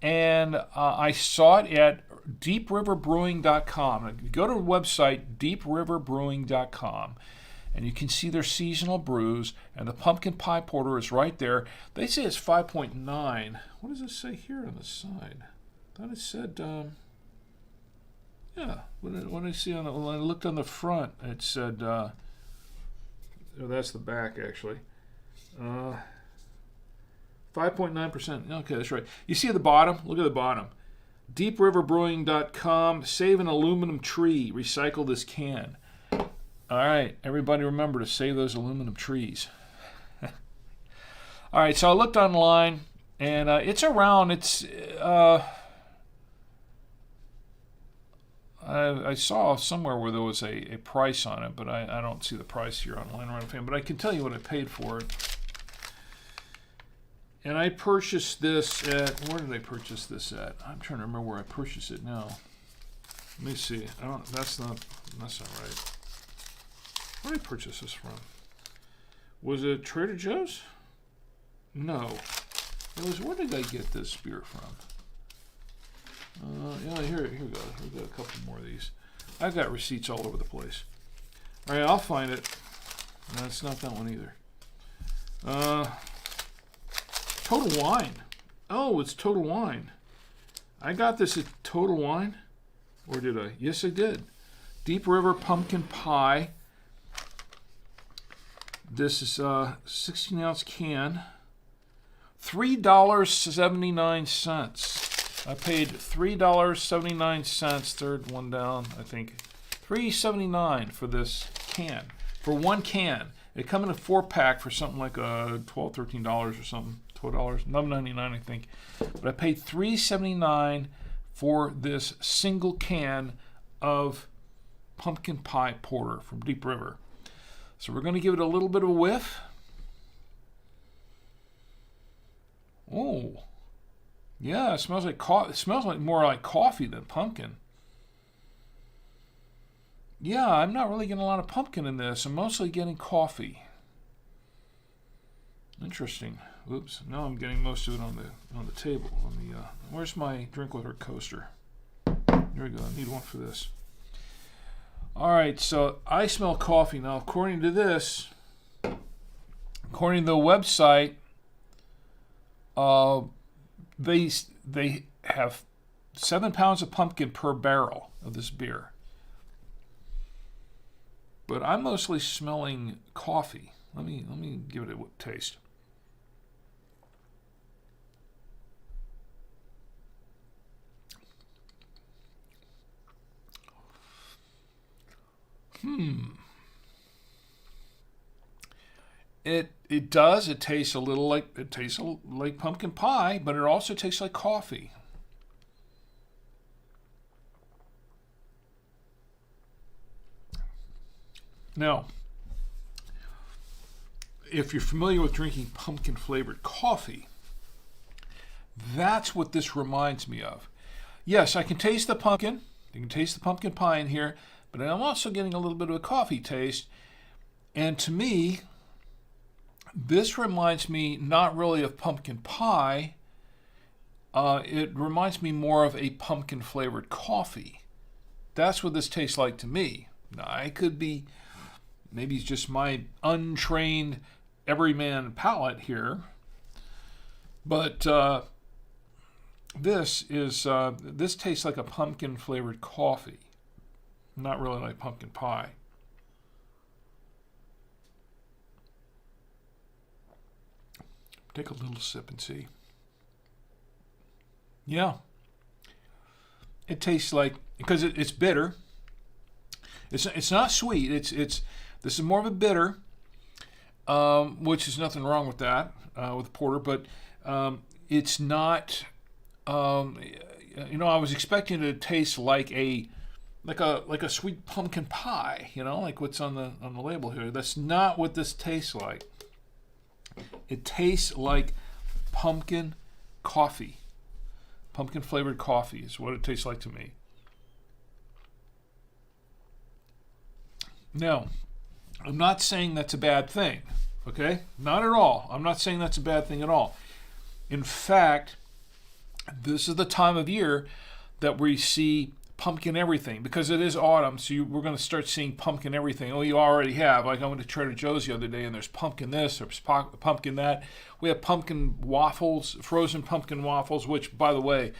and I saw it at deepriverbrewing.com. Go to the website, deepriverbrewing.com, and you can see their seasonal brews, and the Pumpkin Pie Porter is right there. They say it's 5.9. What does it say here on the side? I thought it said, yeah, when I looked on the front, it said, oh, that's the back, actually. 5.9%. Okay, that's right. You see at the bottom? Look at the bottom. deepriverbrewing.com. Save an aluminum tree. Recycle this can. All right, everybody remember to save those aluminum trees. All right, so I looked online, and it's around, I saw somewhere where there was a price on it, but I don't see the price here online or anything. But I can tell you what I paid for it. And I purchased this at, where did I purchase this at? I'm trying to remember where I purchased it now. Let me see. That's not right. Where did I purchase this from? Was it Trader Joe's? No. It was, where did I get this beer from? Yeah, here we go. We've got a couple more of these. I've got receipts all over the place. All right, I'll find it. No, it's not that one either. Total Wine. Oh, it's Total Wine. I got this at Total Wine. Or did I? Yes, I did. Deep River Pumpkin Pie. This is a 16-ounce can. $3.79. I paid $3.79, third one down, I think. $3.79 for this can. For one can. It come in a 4-pack for something like $12, $13 or something. $12, $11.99 I think. But I paid $3.79 for this single can of Pumpkin Pie Porter from Deep River. So we're going to give it a little bit of a whiff. Oh, yeah, it smells like it smells like more like coffee than pumpkin. Yeah, I'm not really getting a lot of pumpkin in this. I'm mostly getting coffee. Interesting. Oops. Now I'm getting most of it on the table. Where's my drink with her coaster? There we go. I need one for this. All right. So I smell coffee now. According to this, according to the website, they have 7 pounds of pumpkin per barrel of this beer. But I'm mostly smelling coffee. Let me give it a taste. It does. It tastes a little like pumpkin pie, but it also tastes like coffee. Now, if you're familiar with drinking pumpkin flavored coffee, that's what this reminds me of. Yes, I can taste the pumpkin. You can taste the pumpkin pie in here, but I'm also getting a little bit of a coffee taste. And to me, this reminds me not really of pumpkin pie. It reminds me more of a pumpkin flavored coffee. That's what this tastes like to me. Now, I could be, maybe it's just my untrained everyman palate here, but this tastes like a pumpkin flavored coffee, not really like pumpkin pie. Take a little sip and see. Yeah, it tastes like, because it's bitter. It's not sweet. This is more of a bitter, which is nothing wrong with that with porter, but it's not. I was expecting it to taste like a sweet pumpkin pie. Like what's on the label here. That's not what this tastes like. It tastes like pumpkin coffee. Pumpkin flavored coffee is what it tastes like to me. Now, I'm not saying that's a bad thing, okay? Not at all. I'm not saying that's a bad thing at all. In fact, this is the time of year that we see pumpkin everything, because it is autumn, so we're going to start seeing pumpkin everything. Oh, you already have. Like I went to Trader Joe's the other day, and there's pumpkin this, there's pumpkin that. We have pumpkin waffles, frozen pumpkin waffles, which, by the way,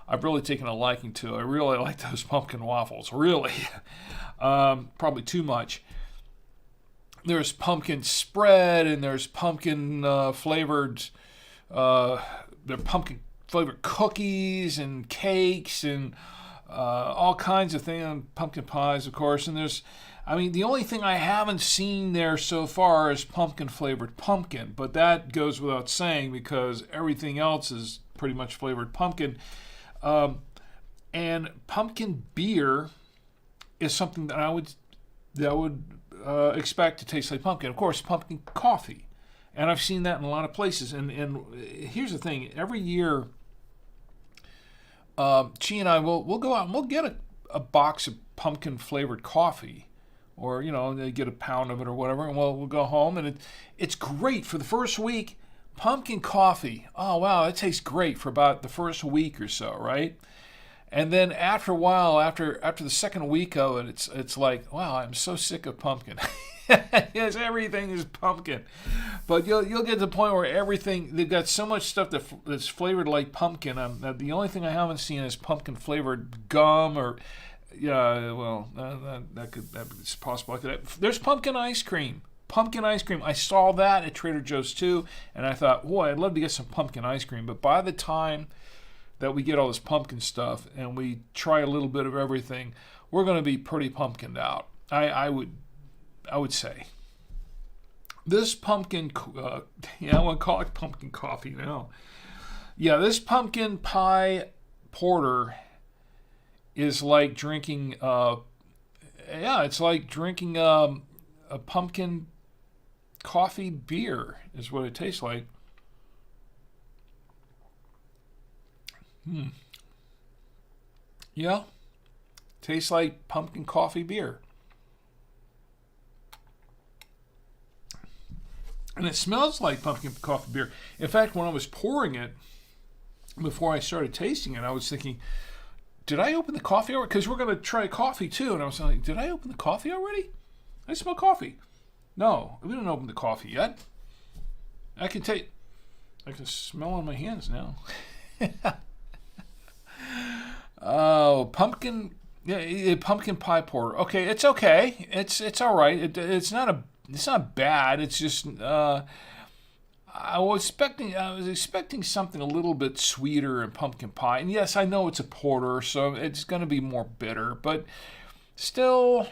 I've really taken a liking to. I really like those pumpkin waffles, really. Probably too much. There's pumpkin spread, and there's pumpkin flavored, they're pumpkin flavored cookies and cakes and all kinds of things, pumpkin pies, of course. And the only thing I haven't seen there so far is pumpkin flavored pumpkin, but that goes without saying because everything else is pretty much flavored pumpkin. And pumpkin beer is something that I would expect to taste like pumpkin. Of course, pumpkin coffee, and I've seen that in a lot of places. And here's the thing: every year, Chi and I will go out and we'll get a box of pumpkin flavored coffee, or they get a pound of it or whatever, and we'll go home, and it's great for the first week. Pumpkin coffee, oh wow, it tastes great for about the first week or so, right? And then after a while, after the second week of it, it's like, wow, I'm so sick of pumpkin. Yes, everything is pumpkin. But you'll get to the point where everything, they've got so much stuff that's flavored like pumpkin. The only thing I haven't seen is pumpkin flavored gum or, yeah, well, it's possible. There's pumpkin ice cream. pumpkin ice cream. I saw that at Trader Joe's too, and I thought, boy, I'd love to get some pumpkin ice cream. But by the time that we get all this pumpkin stuff and we try a little bit of everything, we're going to be pretty pumpkined out. I would say. This pumpkin, I want to call it pumpkin coffee now. Yeah, this pumpkin pie porter is like drinking, it's like drinking a pumpkin coffee beer is what it tastes like. Yeah, tastes like pumpkin coffee beer. And it smells like pumpkin coffee beer. In fact, when I was pouring it, before I started tasting it, I was thinking, did I open the coffee already? Because we're going to try coffee too. And I was like, did I open the coffee already? I smell coffee. No, we didn't open the coffee yet. I can smell on my hands now. Oh, pumpkin pie porter. Okay, it's okay. It's all right. It's not bad. It's just I was expecting something a little bit sweeter in pumpkin pie. And yes, I know it's a porter, so it's going to be more bitter, but still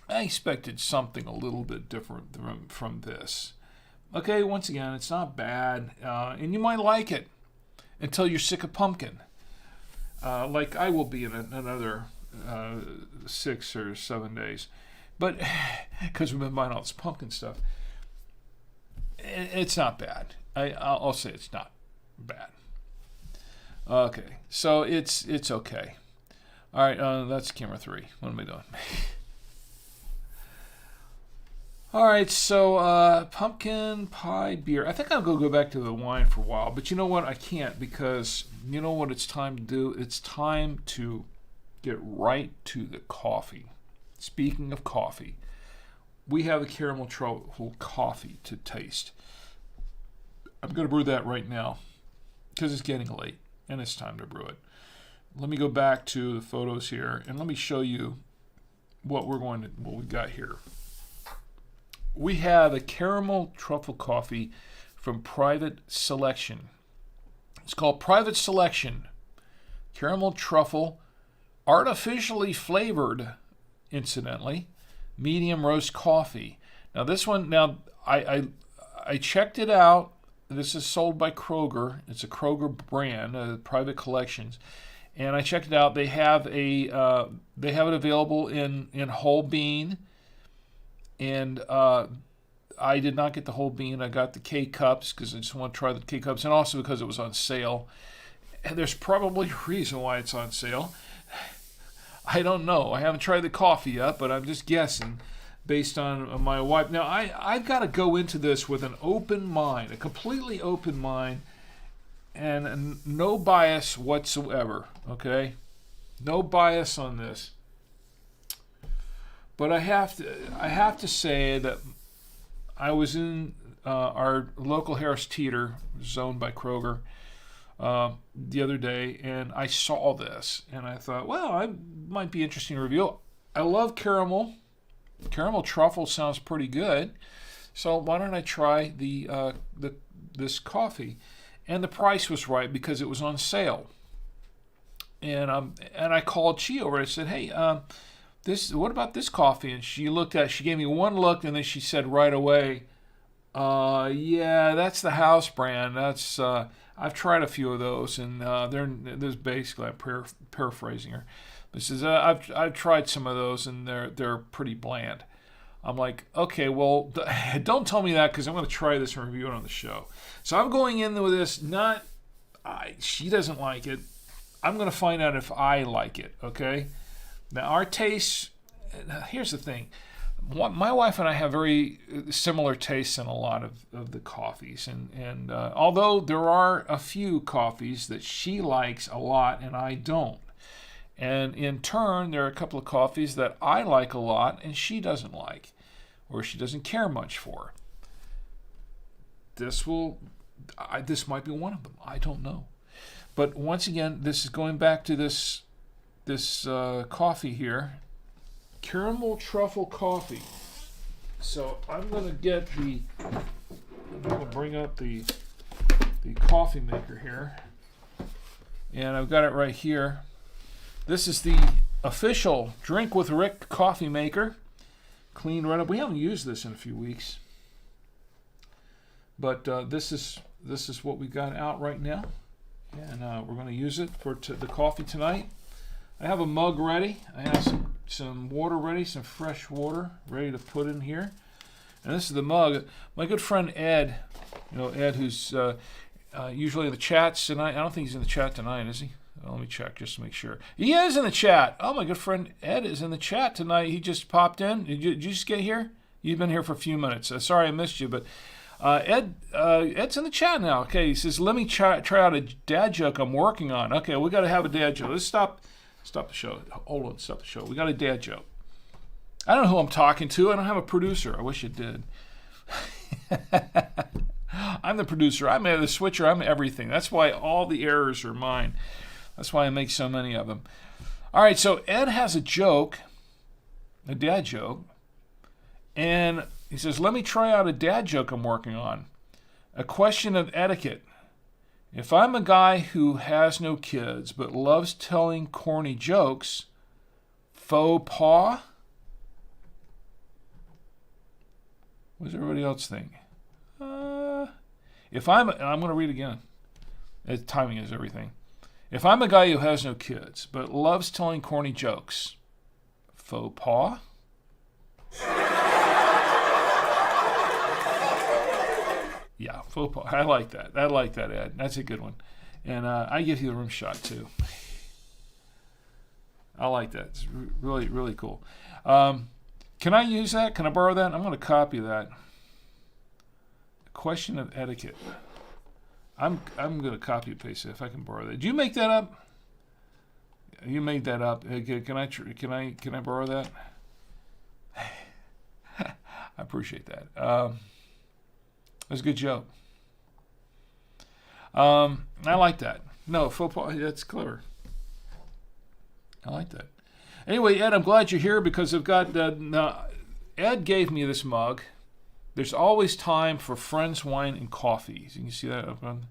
I expected something a little bit different from this. Okay, once again, it's not bad, and you might like it until you're sick of pumpkin. Like I will be in another 6 or 7 days. But because we've been buying all this pumpkin stuff, it's not bad. I'll say it's not bad. Okay, so it's okay. All right, that's camera 3. What am I doing? All right, so pumpkin pie beer. I think I'll go back to the wine for a while, but you know what? I can't, because you know what it's time to do? It's time to get right to the coffee. Speaking of coffee, we have a Caramel Truffle Coffee to taste. I'm going to brew that right now because it's getting late and it's time to brew it. Let me go back to the photos here and let me show you what we got here. We have a Caramel Truffle Coffee from Private Selection. It's called Private Selection Caramel Truffle, artificially flavored, incidentally, medium roast coffee. Now this one, I checked it out. This is sold by Kroger. It's a Kroger brand, Private Collections, and I checked it out. They have it available in whole bean, and I did not get the whole bean. I got the K cups because I just want to try the K cups, and also because it was on sale. And there's probably a reason why it's on sale. I don't know. I haven't tried the coffee yet, but I'm just guessing based on my wife. Now, I've got to go into this with an open mind, a completely open mind, and no bias whatsoever, okay? No bias on this. But I have to say that I was in our local Harris Teeter, zoned by Kroger, the other day, and I saw this, and I thought, well, it might be interesting to review. I love caramel. Caramel truffle sounds pretty good, so why don't I try this coffee? And the price was right because it was on sale. And I called Chi over. I said, hey, what about this coffee? And she gave me one look, and then she said right away, yeah, that's the house brand. That's I've tried a few of those, and there's basically, I'm paraphrasing her. This is I've tried some of those, and they're pretty bland. I'm like, okay, well, don't tell me that, because I'm going to try this and review it on the show. So I'm going in with this. She doesn't like it. I'm going to find out if I like it. Okay. Now our tastes. Here's the thing. My wife and I have very similar tastes in a lot of the coffees, and although there are a few coffees that she likes a lot and I don't, and in turn there are a couple of coffees that I like a lot and she doesn't like, or she doesn't care much for. This might be one of them. I don't know, but once again, this is going back to this coffee here. Caramel Truffle Coffee. So I'm going to bring up the coffee maker here. And I've got it right here. This is the official Drink with Rick coffee maker. Cleaned right up. We haven't used this in a few weeks. But this is what we got out right now. And we're going to use it for the coffee tonight. I have a mug ready. I have some water ready, some fresh water ready to put in here. And this is the mug. My good friend Ed, Ed, who's usually in the chats tonight. I don't think he's in the chat tonight, is he? Let me check just to make sure. He is in the chat. Oh, my good friend Ed is in the chat tonight. He just popped in. Did you just get here? You've been here for a few minutes. Sorry I missed you, but Ed's in the chat now. Okay, he says, let me try out a dad joke I'm working on. Okay, we got to have a dad joke. Let's stop the show. Hold on, stop the show. We got a dad joke. I don't know who I'm talking to. I don't have a producer. I wish it did. I'm the producer. I'm the switcher. I'm everything. That's why all the errors are mine. That's why I make so many of them. All right, so Ed has a joke, a dad joke, and he says, let me try out a dad joke I'm working on. A question of etiquette. If I'm a guy who has no kids but loves telling corny jokes, faux pas? What does everybody else think? I'm going to read again. Timing is everything. If I'm a guy who has no kids but loves telling corny jokes, faux pas? Yeah, faux pas. I like that. I like that, Ed. That's a good one. And I give you the rim shot, too. I like that. It's really, really cool. Can I use that? Can I borrow that? I'm going to copy that. Question of etiquette. I'm going to copy and paste it if I can borrow that. Did you make that up? You made that up. Can I borrow that? I appreciate that. That's a good joke. I like that. No, football. That's clever. I like that. Anyway, Ed, I'm glad you're here because I've got. Ed gave me this mug. There's always time for friends, wine, and coffee. You can see that up on.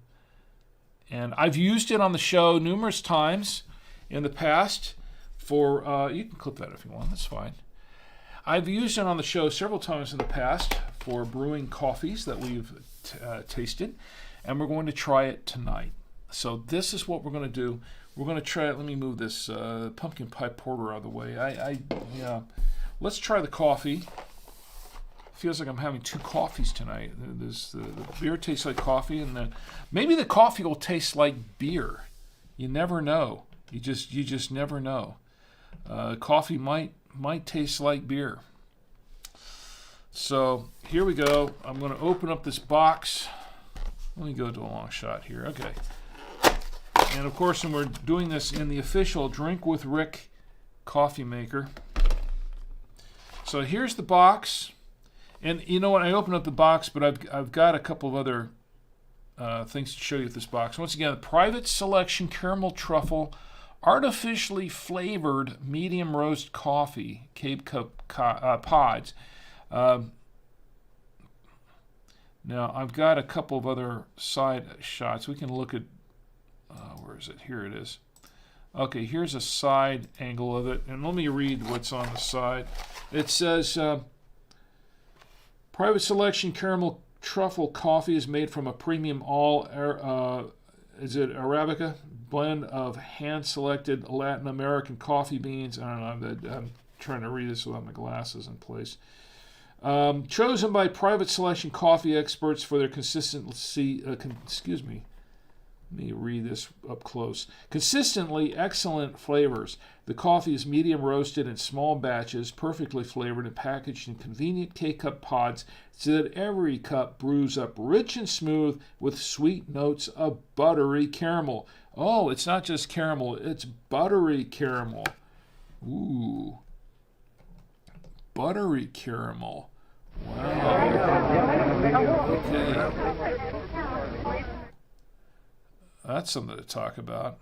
And I've used it on the show numerous times in the past. You can clip that if you want. That's fine. I've used it on the show several times in the past for brewing coffees that we've tasted, and we're going to try it tonight. So this is what we're going to do. We're going to try it. Let me move this Pumpkin Pie Porter out of the way. Let's try the coffee. Feels like I'm having two coffees tonight. The beer tastes like coffee, and maybe the coffee will taste like beer. You never know. You just never know. Coffee might taste like beer. So here we go. I'm going to open up this box. Let me go to a long shot here. Okay. And of course, when we're doing this in the official Drink with Rick coffee maker. So here's the box. And you know what? I opened up the box, but I've got a couple of other things to show you with this box. Once again, the Private Selection Caramel Truffle Artificially Flavored Medium Roast Coffee, Cape Cup pods. Now, I've got a couple of other side shots. We can look at, where is it? Here it is. Okay, here's a side angle of it. And let me read what's on the side. It says, Private Selection Caramel Truffle Coffee is made from a premium Arabica blend of hand-selected Latin American coffee beans. I don't know. I'm trying to read this without my glasses in place. Chosen by Private Selection coffee experts for their consistency. Let me read this up close. Consistently excellent flavors. The coffee is medium roasted in small batches, perfectly flavored and packaged in convenient K-cup pods so that every cup brews up rich and smooth with sweet notes of buttery caramel. Oh, it's not just caramel, it's buttery caramel. Ooh. Buttery caramel. Wow. Okay. That's something to talk about.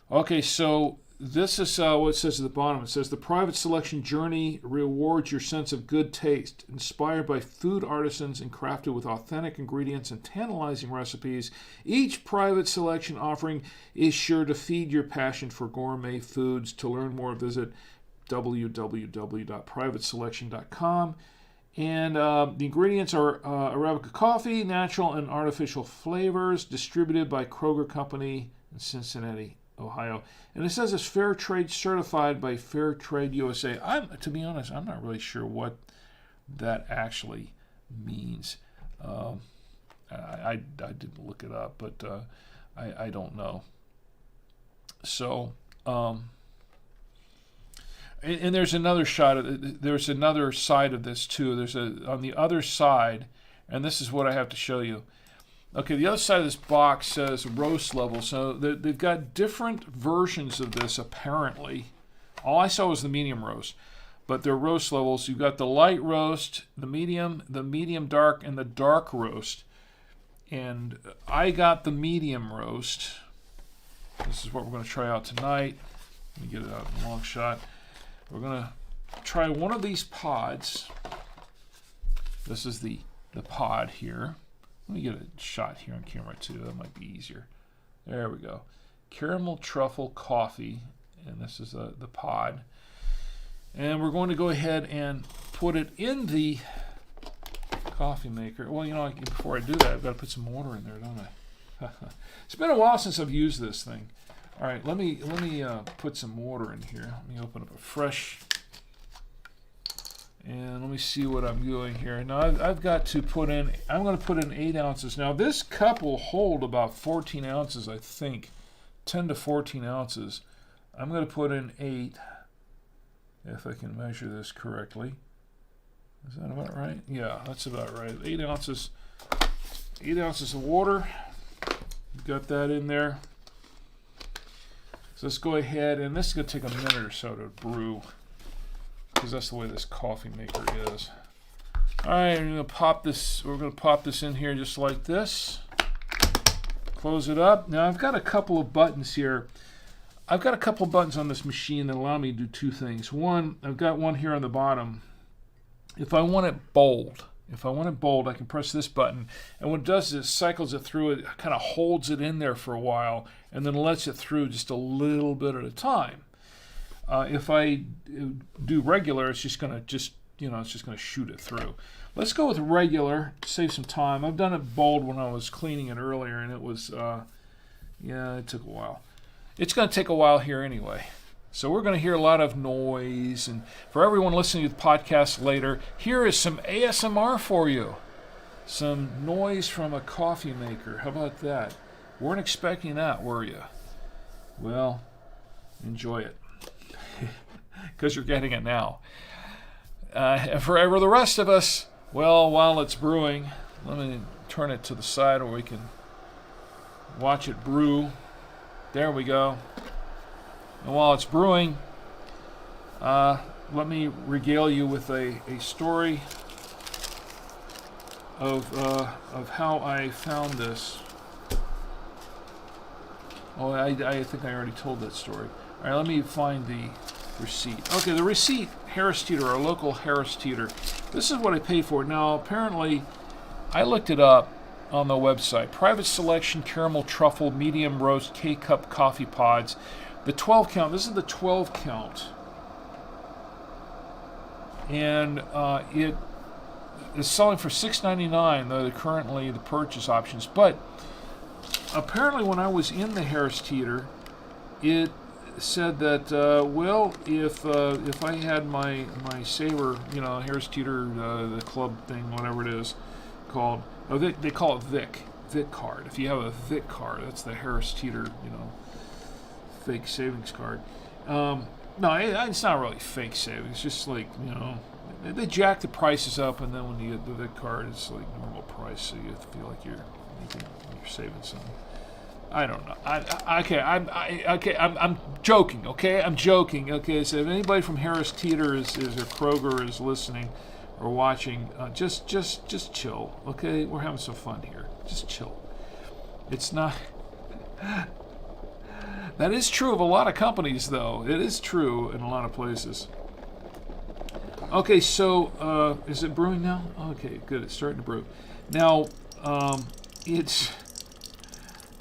Okay, so this is what it says at the bottom. It says the private selection journey rewards your sense of good taste, inspired by food artisans and crafted with authentic ingredients and tantalizing recipes. Each private selection offering is sure to feed your passion for gourmet foods. To learn more, visit www.privateselection.com. And the ingredients are Arabica coffee, natural and artificial flavors, distributed by Kroger Company in Cincinnati, Ohio. And it says it's fair trade certified by Fair Trade USA. To be honest, I'm not really sure what that actually means. I didn't look it up, but I don't know. So, and there's another shot. There's another side of this too. On the other side, and this is what I have to show you. Okay, the other side of this box says roast level. So they've got different versions of this, apparently. All I saw was the medium roast. But they're roast levels. You've got the light roast, the medium dark, and the dark roast. And I got the medium roast. This is what we're going to try out tonight. Let me get it out in a long shot. We're going to try one of these pods. This is the pod here. Let me get a shot here on camera too. That might be easier. There we go. Caramel Truffle Coffee. And this is the pod. And we're going to go ahead and put it in the coffee maker. Well, before I do that, I've got to put some water in there, don't I? It's been a while since I've used this thing. All right, let me put some water in here. Let me open up a fresh, and let me see what I'm doing here. Now I've got to put in. I'm going to put in 8 ounces. Now this cup will hold about 14 ounces, I think, 10 to 14 ounces. I'm going to put in 8, if I can measure this correctly. Is that about right? Yeah, that's about right. 8 ounces. 8 ounces of water. Got that in there. So let's go ahead, and this is going to take a minute or so to brew, because that's the way this coffee maker is. All right, we're going to pop this. We're going to pop this in here just like this. Close it up. Now I've got a couple of buttons here. I've got a couple of buttons on this machine that allow me to do 2 things. One, I've got one here on the bottom. If I want it bold, I can press this button, and what it does is it cycles it through. It kind of holds it in there for a while, and then lets it through just a little bit at a time. If I do regular, it's just going to shoot it through. Let's go with regular to save some time. I've done it bold when I was cleaning it earlier, and it was, it took a while. It's going to take a while here anyway. So we're going to hear a lot of noise. And for everyone listening to the podcast later, here is some ASMR for you. Some noise from a coffee maker. How about that? Weren't expecting that, were you? Well, enjoy it. Because you're getting it now. And for the rest of us, well, while it's brewing, let me turn it to the side where we can watch it brew. There we go. And while it's brewing, let me regale you with a story of how I found this. Oh, I think I already told that story. All right, let me find the receipt. Okay, the receipt, Harris Teeter, our local Harris Teeter. This is what I paid for it. Now, apparently, I looked it up on the website. Private selection caramel truffle medium roast K-cup coffee pods. The 12 count. This is the 12 count. And it is selling for $6.99, though currently the purchase options. But apparently when I was in the Harris Teeter, it said that, if I had my Sabre, Harris Teeter, the club thing, whatever it is called, they call it Vic card. If you have a Vic card, that's the Harris Teeter, fake savings card. No, it's not really fake savings. It's just like, they jack the prices up, and then when you get the Vic card, it's like normal price, so you feel like you're saving something. I don't know. I'm joking. Okay, I'm joking. Okay, so if anybody from Harris Teeter is or Kroger is listening or watching, just chill. Okay, we're having some fun here. Just chill. It's not. That is true of a lot of companies, though. It is true in a lot of places. Okay, so is it brewing now? Okay, good. It's starting to brew. Now,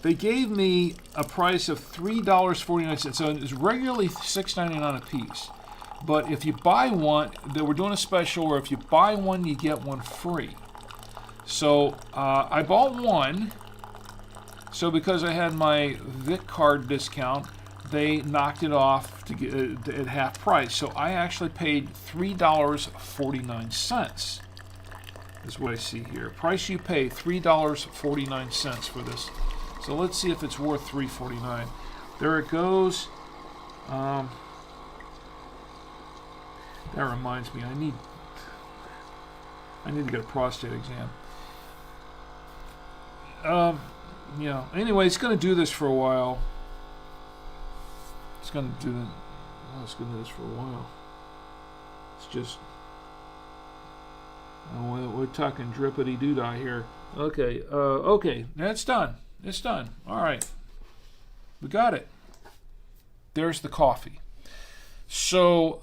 they gave me a price of $3.49. So it's regularly $6.99 a piece. But if you buy one, we're doing a special where if you buy one, you get one free. So I bought one. So because I had my Vic card discount, they knocked it off to get at half price. So I actually paid $3.49. Is what I see here. Price you pay, $3.49 for this. So let's see if it's worth $3.49. There it goes. That reminds me, I need to get a prostate exam. Yeah. Anyway, it's going to do this for a while. It's going to do this for a while. It's just, we're talking drippity doo-dah here. Okay. Okay. That's done. It's done. All right. We got it. There's the coffee. So,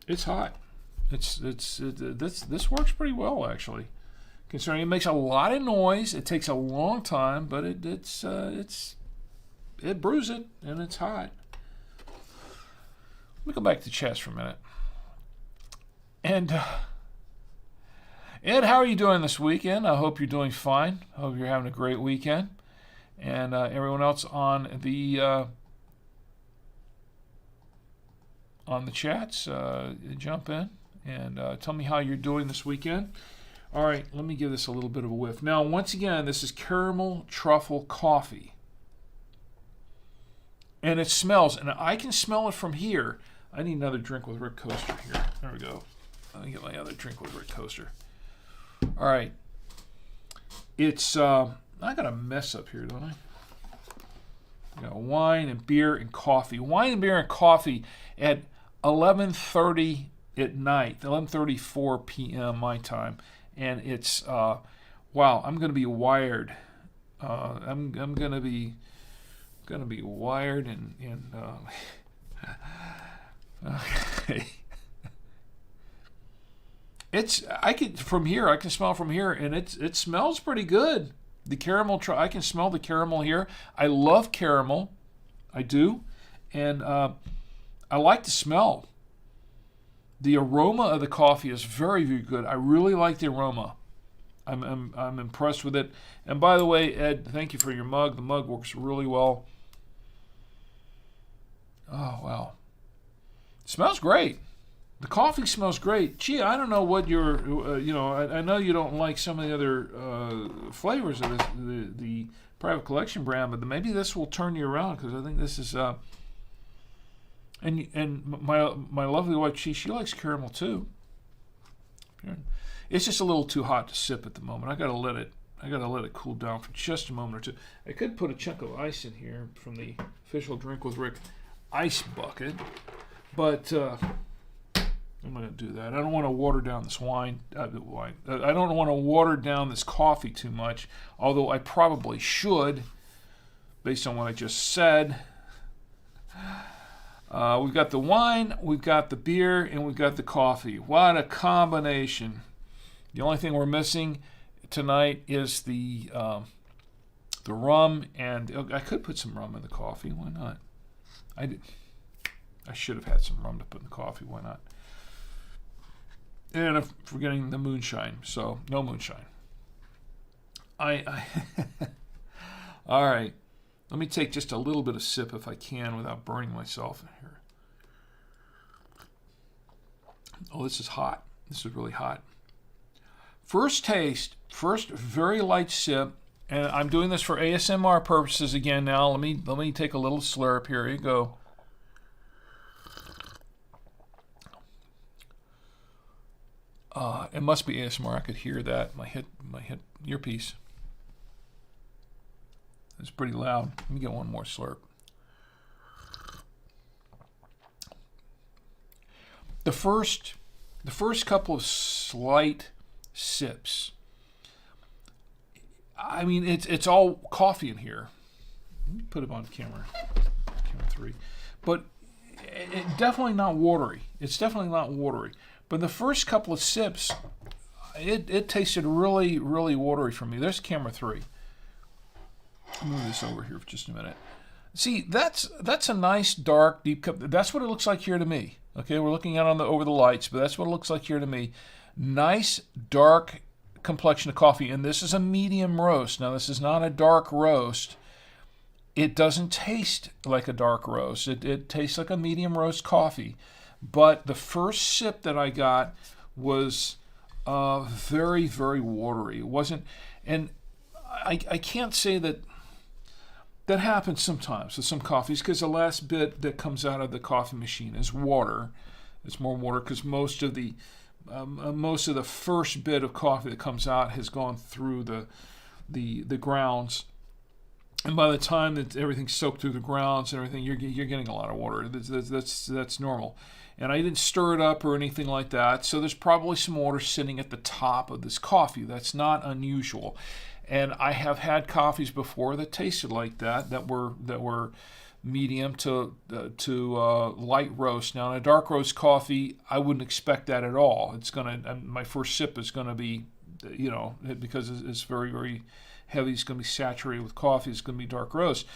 it's hot. This works pretty well, actually. Considering it makes a lot of noise, it takes a long time, but it brews it and it's hot. Let me go back to chess for a minute. And Ed, how are you doing this weekend? I hope you're doing fine. I hope you're having a great weekend. And everyone else on the chats, jump in and tell me how you're doing this weekend. All right, let me give this a little bit of a whiff. Now, once again, this is Caramel Truffle Coffee. And it smells, and I can smell it from here. I need another drink with Rick Coaster here. There we go. Let me get my other drink with Rick Coaster. All right. It's, I got a mess up here, don't I? I got wine and beer and coffee. Wine and beer and coffee at 11:30 at night, 11:34 p.m. my time, and it's wow. I'm going to be wired. I'm going to be wired and okay. I can smell from here, and it smells pretty good. The caramel, I can smell the caramel here. I love caramel, I do, and I like the smell. The aroma of the coffee is very, very good. I really like the aroma. I'm impressed with it. And by the way, Ed, thank you for your mug. The mug works really well. Oh wow, it smells great. The coffee smells great. Gee, I don't know what your, I know you don't like some of the other flavors of the private collection brand, but maybe this will turn you around because I think this is, and my lovely wife, she likes caramel too. It's just a little too hot to sip at the moment. I gotta let it cool down for just a moment or two. I could put a chunk of ice in here from the official Drink with Rick ice bucket, but. I'm going to do that. I don't want to water down this wine. I don't want to water down this coffee too much, although I probably should, based on what I just said. We've got the wine, we've got the beer, and we've got the coffee. What a combination. The only thing we're missing tonight is the rum, and I could put some rum in the coffee. Why not? I should have had some rum to put in the coffee. Why not? And I'm forgetting the moonshine, so no moonshine. All right. Let me take just a little bit of sip if I can without burning myself in here. Oh, this is hot. This is really hot. First taste, first very light sip, and I'm doing this for ASMR purposes again now. Let me take a little slurp. Here you go. It must be ASMR. I could hear that. My hit earpiece. It's pretty loud. Let me get one more slurp. The first couple of slight sips, I mean, it's all coffee in here. Let me put it on camera 3. But definitely not watery. It's definitely not watery. But the first couple of sips, it tasted really, really watery for me. There's camera 3. I'll move this over here for just a minute. See, that's a nice, dark, deep cup. That's what it looks like here to me. Okay, we're looking out over the lights, but that's what it looks like here to me. Nice, dark complexion of coffee, and this is a medium roast. Now, this is not a dark roast. It doesn't taste like a dark roast. It tastes like a medium roast coffee. But the first sip that I got was very, very watery. It wasn't, and I can't say that happens sometimes with some coffees, because the last bit that comes out of the coffee machine is water. It's more water because most of the first bit of coffee that comes out has gone through the grounds. And by the time that everything's soaked through the grounds and everything, you're getting a lot of water. That's normal. And I didn't stir it up or anything like that, so there's probably some water sitting at the top of this coffee. That's not unusual. And I have had coffees before that tasted like that were medium to light roast. Now, in a dark roast coffee, I wouldn't expect that at all. My first sip is gonna be, because it's very, very heavy. It's going to be saturated with coffee. It's going to be dark roast.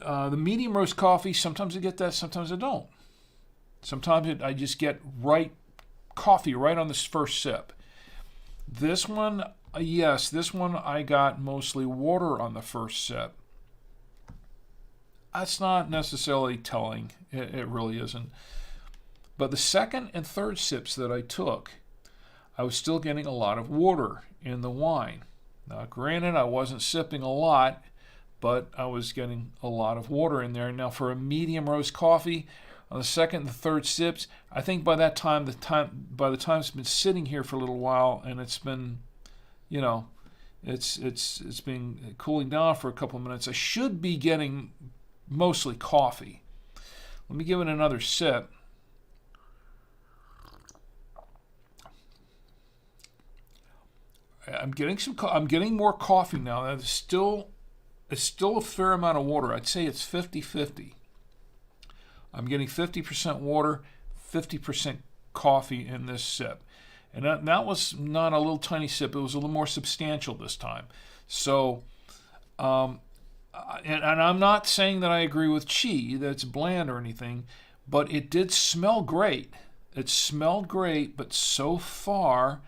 The medium roast coffee, sometimes I get that, sometimes I don't. Sometimes I just get coffee right on this first sip. This one, yes, this one I got mostly water on the first sip. That's not necessarily telling. It really isn't. But the second and third sips that I took, I was still getting a lot of water in the wine. Now, granted, I wasn't sipping a lot, but I was getting a lot of water in there. Now, for a medium roast coffee, on the second and the third sips, I think by the time it's been sitting here for a little while, and it's been, it's been cooling down for a couple of minutes, I should be getting mostly coffee. Let me give it another sip. I'm getting more coffee now. It's still a fair amount of water. I'd say it's 50-50. I'm getting 50% water, 50% coffee in this sip. And that was not a little tiny sip. It was a little more substantial this time. So, and I'm not saying that I agree with Chi, that it's bland or anything, but it did smell great. It smelled great, but so far,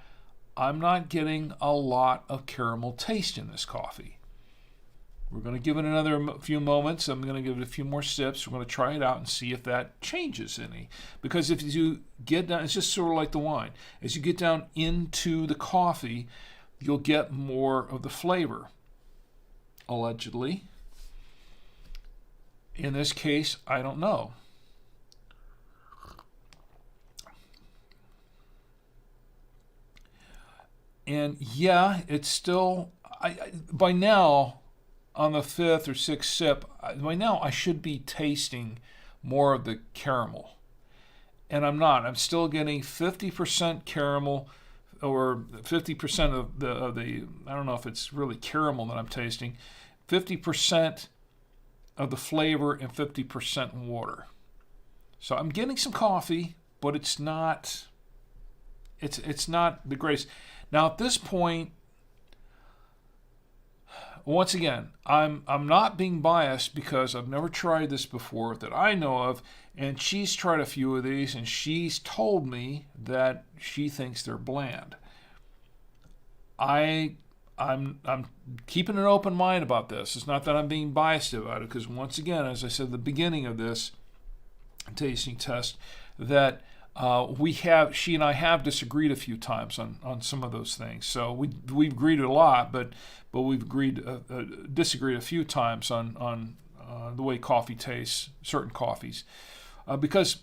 I'm not getting a lot of caramel taste in this coffee. We're going to give it another few moments. I'm going to give it a few more sips. We're going to try it out and see if that changes any. Because if you get down, it's just sort of like the wine. As you get down into the coffee, you'll get more of the flavor, allegedly. In this case, I don't know. And yeah, it's still, by now, on the 5th or 6th sip, by now I should be tasting more of the caramel. And I'm not. I'm still getting 50% caramel, or 50% of the, I don't know if it's really caramel that I'm tasting, 50% of the flavor and 50% water. So I'm getting some coffee, but it's not the greatest. Now at this point, once again, I'm not being biased because I've never tried this before that I know of, and she's tried a few of these, and she's told me that she thinks they're bland. I'm keeping an open mind about this. It's not that I'm being biased about it, because once again, as I said at the beginning of this tasting test, that she and I have disagreed a few times on some of those things. So we've agreed a lot, but we've disagreed a few times on the way coffee tastes, certain coffees, because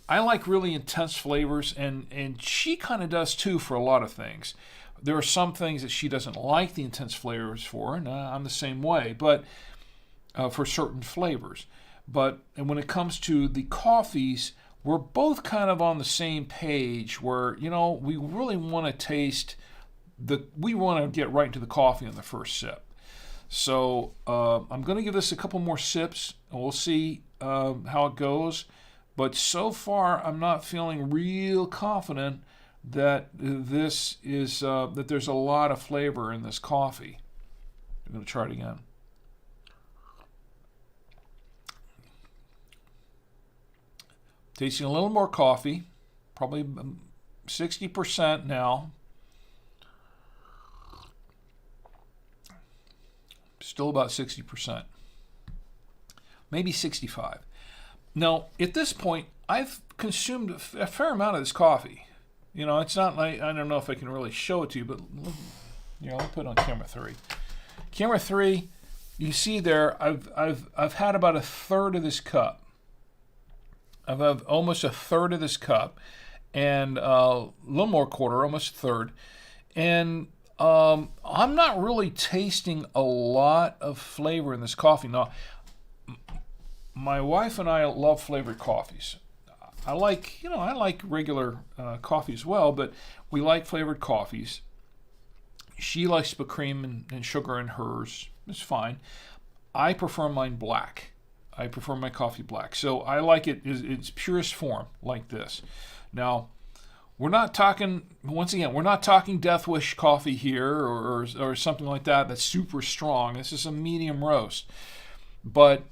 I like really intense flavors, and she kind of does too for a lot of things. There are some things that she doesn't like the intense flavors for, and I'm the same way, but for certain flavors. And when it comes to the coffees, we're both kind of on the same page where, we really want to taste we want to get right into the coffee on the first sip. So I'm going to give this a couple more sips, and we'll see how it goes. But so far, I'm not feeling real confident that this is that there's a lot of flavor in this coffee. I'm going to try it again. Tasting a little more coffee, probably 60% now. Still about 60%. Maybe 65. Now, at this point, I've consumed a fair amount of this coffee. You know, it's not like, I don't know if I can really show it to you, but I'll put it on camera 3. Camera 3, you see there, I've had about a third of this cup. I've had almost a third of this cup, and a little more quarter, almost a third. And I'm not really tasting a lot of flavor in this coffee. Now, my wife and I love flavored coffees. I like regular coffee as well, but we like flavored coffees. She likes to put cream and sugar in hers. It's fine. I prefer mine black. I prefer my coffee black. So I like it in its purest form, like this. Now, we're not talking, once again, we're not talking Death Wish coffee here or something like that that's super strong. This is a medium roast. But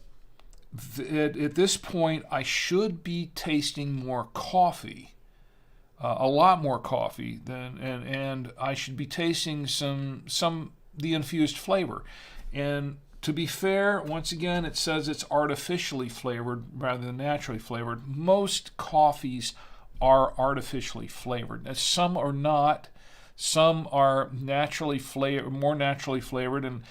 at this point, I should be tasting more coffee, a lot more coffee, and I should be tasting the infused flavor. And to be fair, once again, it says it's artificially flavored rather than naturally flavored. Most coffees are artificially flavored. Some are not. Some are naturally more naturally flavored, and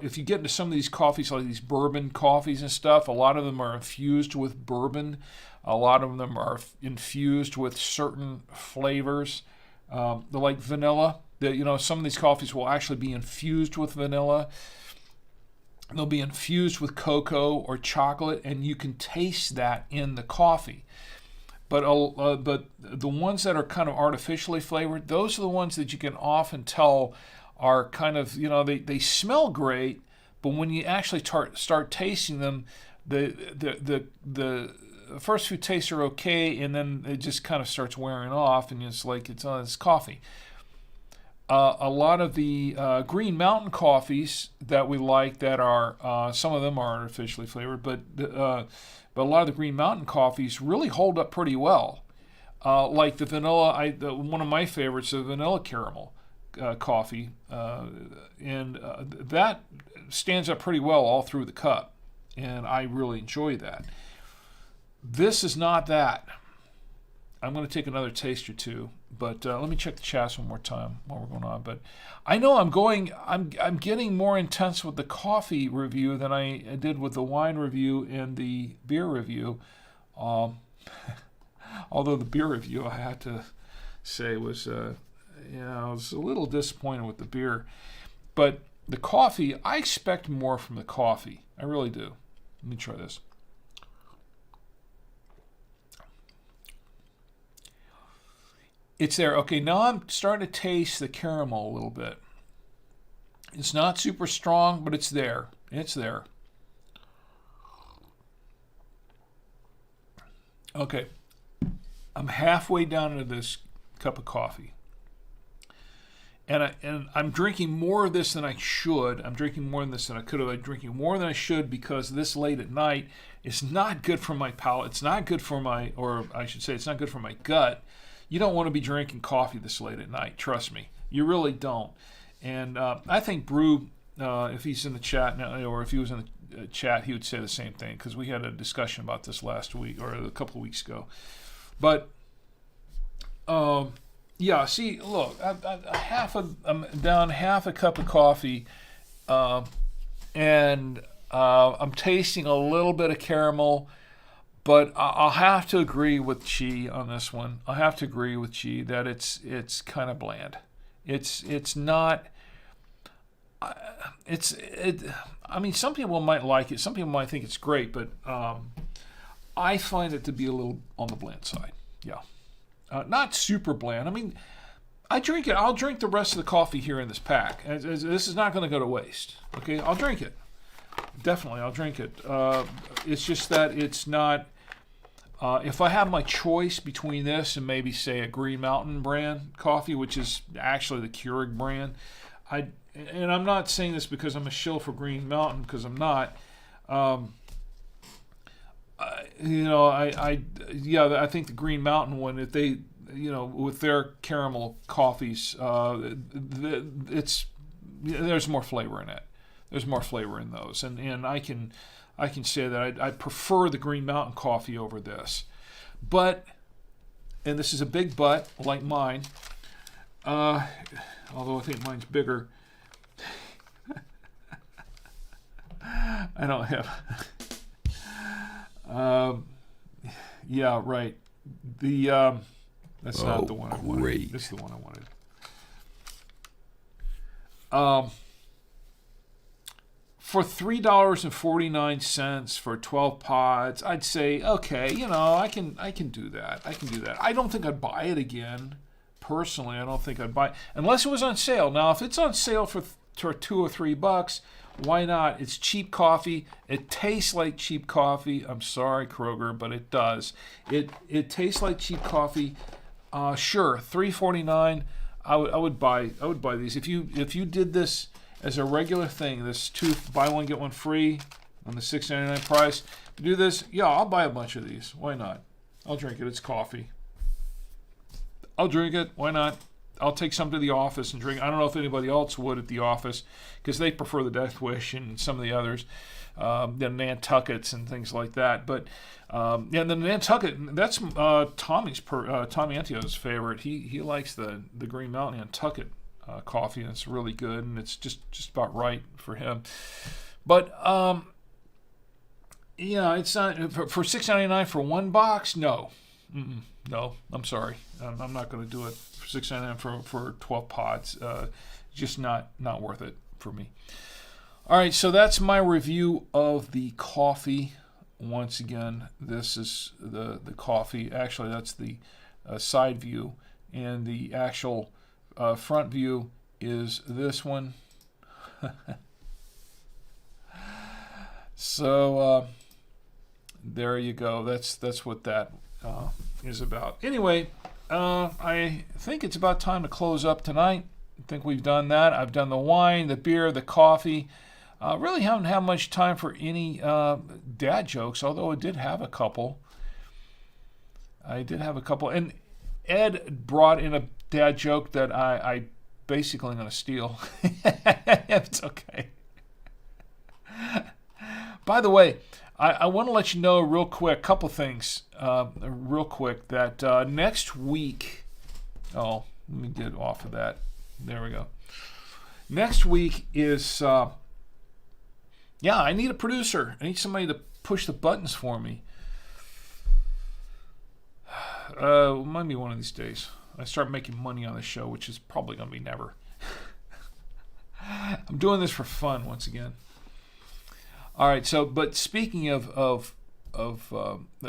if you get into some of these coffees, like these bourbon coffees and stuff, a lot of them are infused with bourbon. A lot of them are infused with certain flavors, like vanilla. Some of these coffees will actually be infused with vanilla. They'll be infused with cocoa or chocolate, and you can taste that in the coffee. But the ones that are kind of artificially flavored, those are the ones that you can often tell are kind of, they smell great, but when you actually start tasting them, the first few tastes are okay, and then it just kind of starts wearing off, and it's like it's coffee. A lot of the Green Mountain coffees that we like that are, some of them are artificially flavored, but a lot of the Green Mountain coffees really hold up pretty well. Like the vanilla, one of my favorites, the vanilla caramel coffee, and that stands up pretty well all through the cup, and I really enjoy that. This is not that. I'm going to take another taste or two, but let me check the chats one more time while we're going on. But I know I'm getting more intense with the coffee review than I did with the wine review and the beer review. Although the beer review, I had to say, was I was a little disappointed with the beer. But the coffee, I expect more from the coffee. I really do. Let me try this. It's there. Okay, now I'm starting to taste the caramel a little bit. It's not super strong, but it's there. It's there. Okay, I'm halfway down into this cup of coffee. And I'm drinking more of this than I should. I'm drinking more than this than I could have. I'm drinking more than I should because this late at night is not good for my palate. It's not good for it's not good for my gut. You don't want to be drinking coffee this late at night. Trust me. You really don't. And I think Brew, if he's in the chat now, or if he was in the chat, he would say the same thing because we had a discussion about this last week or a couple of weeks ago. But, yeah, see, look, I'm down half a cup of coffee, and I'm tasting a little bit of caramel. But I'll have to agree with Chi on this one. I have to agree with Chi that it's kind of bland. It's not. I mean, some people might like it. Some people might think it's great, but I find it to be a little on the bland side. Yeah, not super bland. I mean, I drink it. I'll drink the rest of the coffee here in this pack. This is not going to go to waste. Okay, I'll drink it. Definitely, I'll drink it. It's just that it's not. If I have my choice between this and maybe say a Green Mountain brand coffee, which is actually the Keurig brand, and I'm not saying this because I'm a shill for Green Mountain, because I'm not. I think the Green Mountain one, if they, with their caramel coffees, there's more flavor in it. There's more flavor in those, and I can say that I prefer the Green Mountain coffee over this. But, and this is a big but, like mine, although I think mine's bigger. I don't have. Yeah, right. That's not the one I wanted. Great. This is the one I wanted. For $3.49 for 12 pods, I'd say, okay, I can do that. I don't think I'd buy it again. Personally, I don't think I'd buy it unless it was on sale. Now, if it's on sale for $2 or $3, why not? It's cheap coffee. It tastes like cheap coffee. I'm sorry, Kroger, but it does. It tastes like cheap coffee. Sure, $3.49. I would buy these. If you did this as a regular thing, this buy one get one free on the $6.99 price, to do this, yeah, I'll buy a bunch of these. Why not? I'll drink it. It's coffee. I'll drink it. Why not? I'll take some to the office and drink. I don't know if anybody else would at the office, because they prefer the Death Wish and some of the others, the Nantuckets and things like that. But the Nantucket, that's Tommy Antio's favorite. He likes the Green Mountain Nantucket coffee, and it's really good, and it's just about right for him. But it's not for $6.99 for one box. No. No, I'm sorry. I'm not going to do it for $6.99 for 12 pods. Just not worth it for me. All right, so that's my review of the coffee. Once again, this is the coffee. Actually, that's the side view, and the actual front view is this one. So there you go. That's what that is about. Anyway, I think it's about time to close up tonight. I think we've done that. I've done the wine, the beer, the coffee. Really haven't had much time for any dad jokes, although I did have a couple. And Ed brought in a dad joke that I basically am going to steal. It's okay. By the way, I want to let you know real quick, a couple things that next week, let me get off of that. There we go. Next week is, I need a producer. I need somebody to push the buttons for me. It might be one of these days. I start making money on the show, which is probably going to be never. I'm doing this for fun once again. All right, but speaking of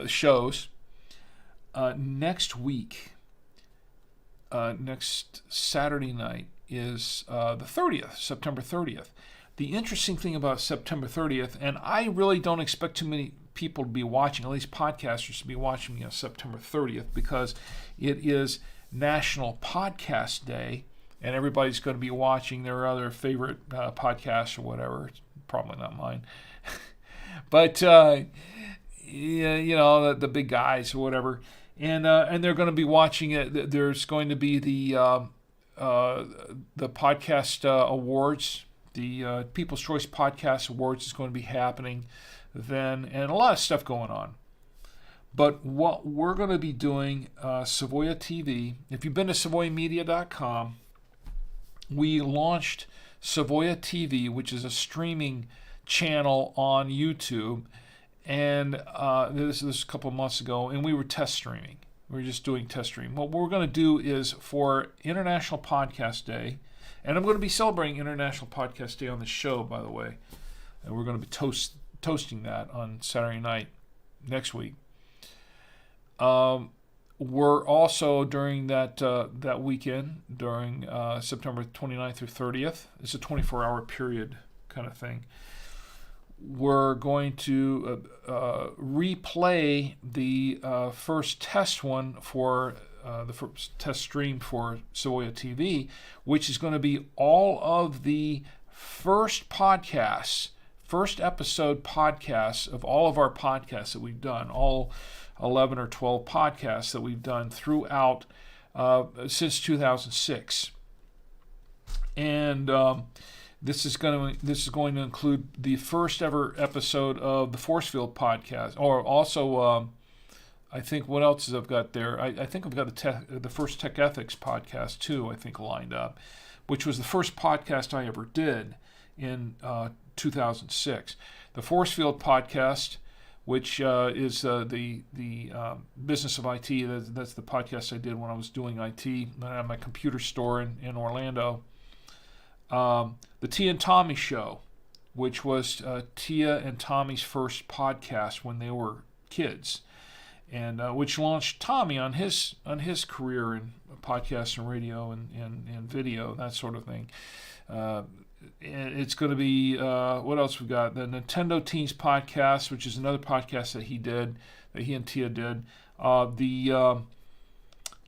shows, next week, next Saturday night is the 30th, September 30th. The interesting thing about September 30th, and I really don't expect too many people to be watching, at least podcasters to be watching me on September 30th, because it is National Podcast Day, and everybody's going to be watching their other favorite podcasts or whatever. It's probably not mine. But, the big guys or whatever. And they're going to be watching it. There's going to be the podcast awards. The People's Choice Podcast Awards is going to be happening then, and a lot of stuff going on. But what we're going to be doing, Savoya TV, if you've been to SavoyaMedia.com, we launched Savoya TV, which is a streaming channel on YouTube, and this is a couple of months ago, and we were test streaming. We were just doing test stream. What we're going to do is for International Podcast Day, and I'm going to be celebrating International Podcast Day on the show, by the way, and we're going to be toasting that on Saturday night next week. We're we're also during that weekend, during September 29th through 30th, it's a 24-hour period kind of thing. We're going to replay the first test one for the first test stream for Savoya TV, which is going to be all of the first episode podcasts of all of our podcasts that we've done, all 11 or 12 podcasts that we've done throughout since 2006. And this is going to include the first ever episode of the Force Field podcast, or also I think what else is I've got there? I think I've got the first Tech Ethics podcast too. I think lined up, which was the first podcast I ever did in 2006. The Force Field podcast, which is the business of IT. That's the podcast I did when I was doing IT at my computer store in Orlando. The Tia and Tommy Show, which was Tia and Tommy's first podcast when they were kids, and which launched Tommy on his career in podcasts and radio and video, that sort of thing. It's going to be, what else we got? The Nintendo Teens podcast, which is another podcast that he and Tia did.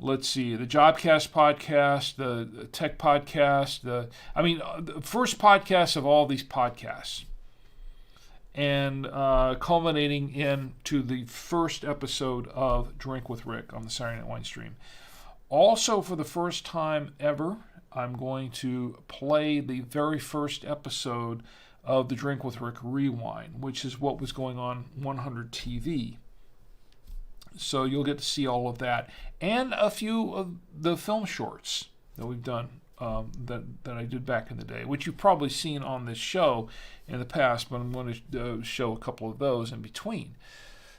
Let's see, the Jobcast podcast, the Tech podcast, the first podcast of all these podcasts, and culminating into the first episode of Drink with Rick on the Saturday Night Winestream. Also, for the first time ever, I'm going to play the very first episode of the Drink with Rick Rewind, which is what was going on 100 TV. So you'll get to see all of that, and a few of the film shorts that we've done that I did back in the day, which you've probably seen on this show in the past, but I'm going to show a couple of those in between.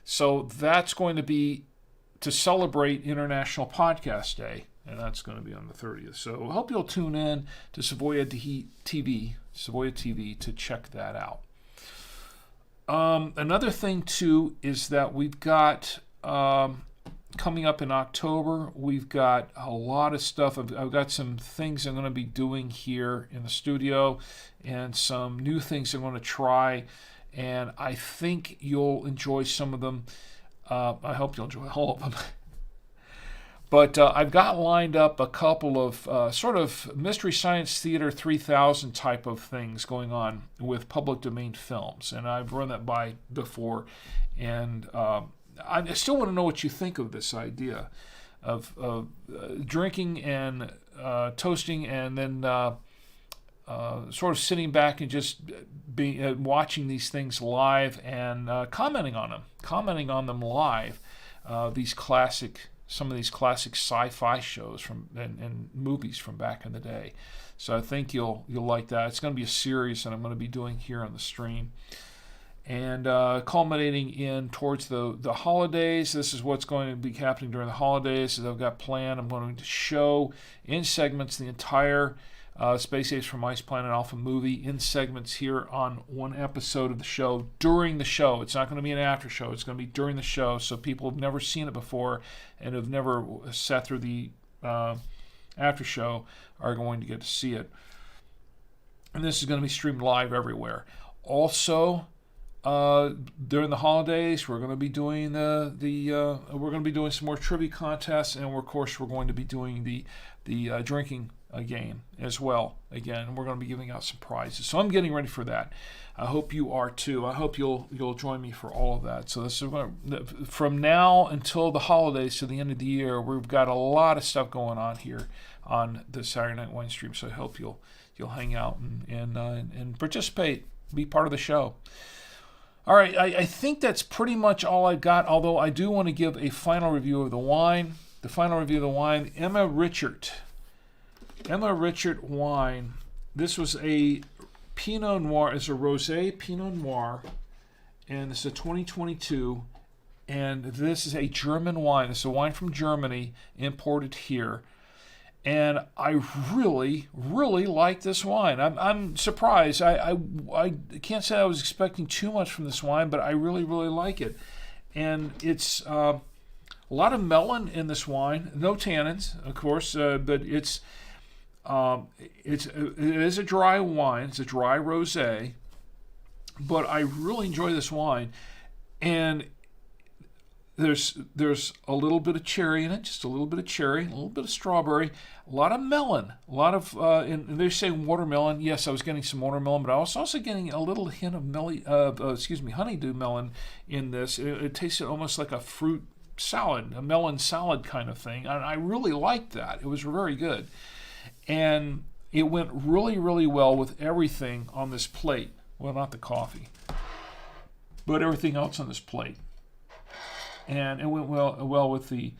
So that's going to be to celebrate International Podcast Day, and that's going to be on the 30th. So I hope you'll tune in to Savoya TV to check that out. Another thing, too, is that we've got... coming up in October, we've got a lot of stuff. I've got some things I'm going to be doing here in the studio and some new things I'm going to try, and I think you'll enjoy some of them. I hope you'll enjoy all of them. But I've got lined up a couple of sort of Mystery Science Theater 3000 type of things going on with public domain films, and I've run that by before, and I still want to know what you think of this idea of drinking and toasting, and then sort of sitting back and just watching these things live and commenting on them live. Some of these classic sci-fi shows and movies from back in the day. So I think you'll like that. It's going to be a series that I'm going to be doing here on the stream. And culminating in towards the holidays. This is what's going to be happening during the holidays. As I've got planned, I'm going to show in segments the entire Space Apes from Ice Planet Alpha movie in segments here on one episode of the show during the show. It's not going to be an after show. It's going to be during the show, so people who've never seen it before and have never sat through the after show are going to get to see it. And this is going to be streamed live everywhere. Also, during the holidays, we're going to be doing we're going to be doing some more trivia contests, and of course we're going to be doing the drinking game as well. Again, we're going to be giving out some prizes. So I'm getting ready for that. I hope you are too. I hope you'll join me for all of that. So this is from now until the holidays to the end of the year. We've got a lot of stuff going on here on the Saturday Night Winestream. So I hope you'll hang out and participate, be part of the show. All right, I think that's pretty much all I've got, although I do want to give a final review of the wine. The final review of the wine, Emma Richard wine. This was a Pinot Noir. It's a Rosé Pinot Noir, and this is a 2022, and this is a German wine. It's a wine from Germany, imported here. And I really, really like this wine. I'm surprised. I can't say I was expecting too much from this wine, but I really, really like it. And it's A lot of melon in this wine. No tannins, of course, but it is a dry wine. It's a dry rosé, but I really enjoy this wine, and there's a little bit of cherry in it, just a little bit of cherry, a little bit of strawberry, a lot of melon, a lot of, and they're saying watermelon. Yes, I was getting some watermelon, but I was also getting a little hint of honeydew melon in this. It tasted almost like a fruit salad, a melon salad kind of thing. And I really liked that. It was very good. And it went really, really well with everything on this plate. Well, not the coffee, but everything else on this plate. And it went well with the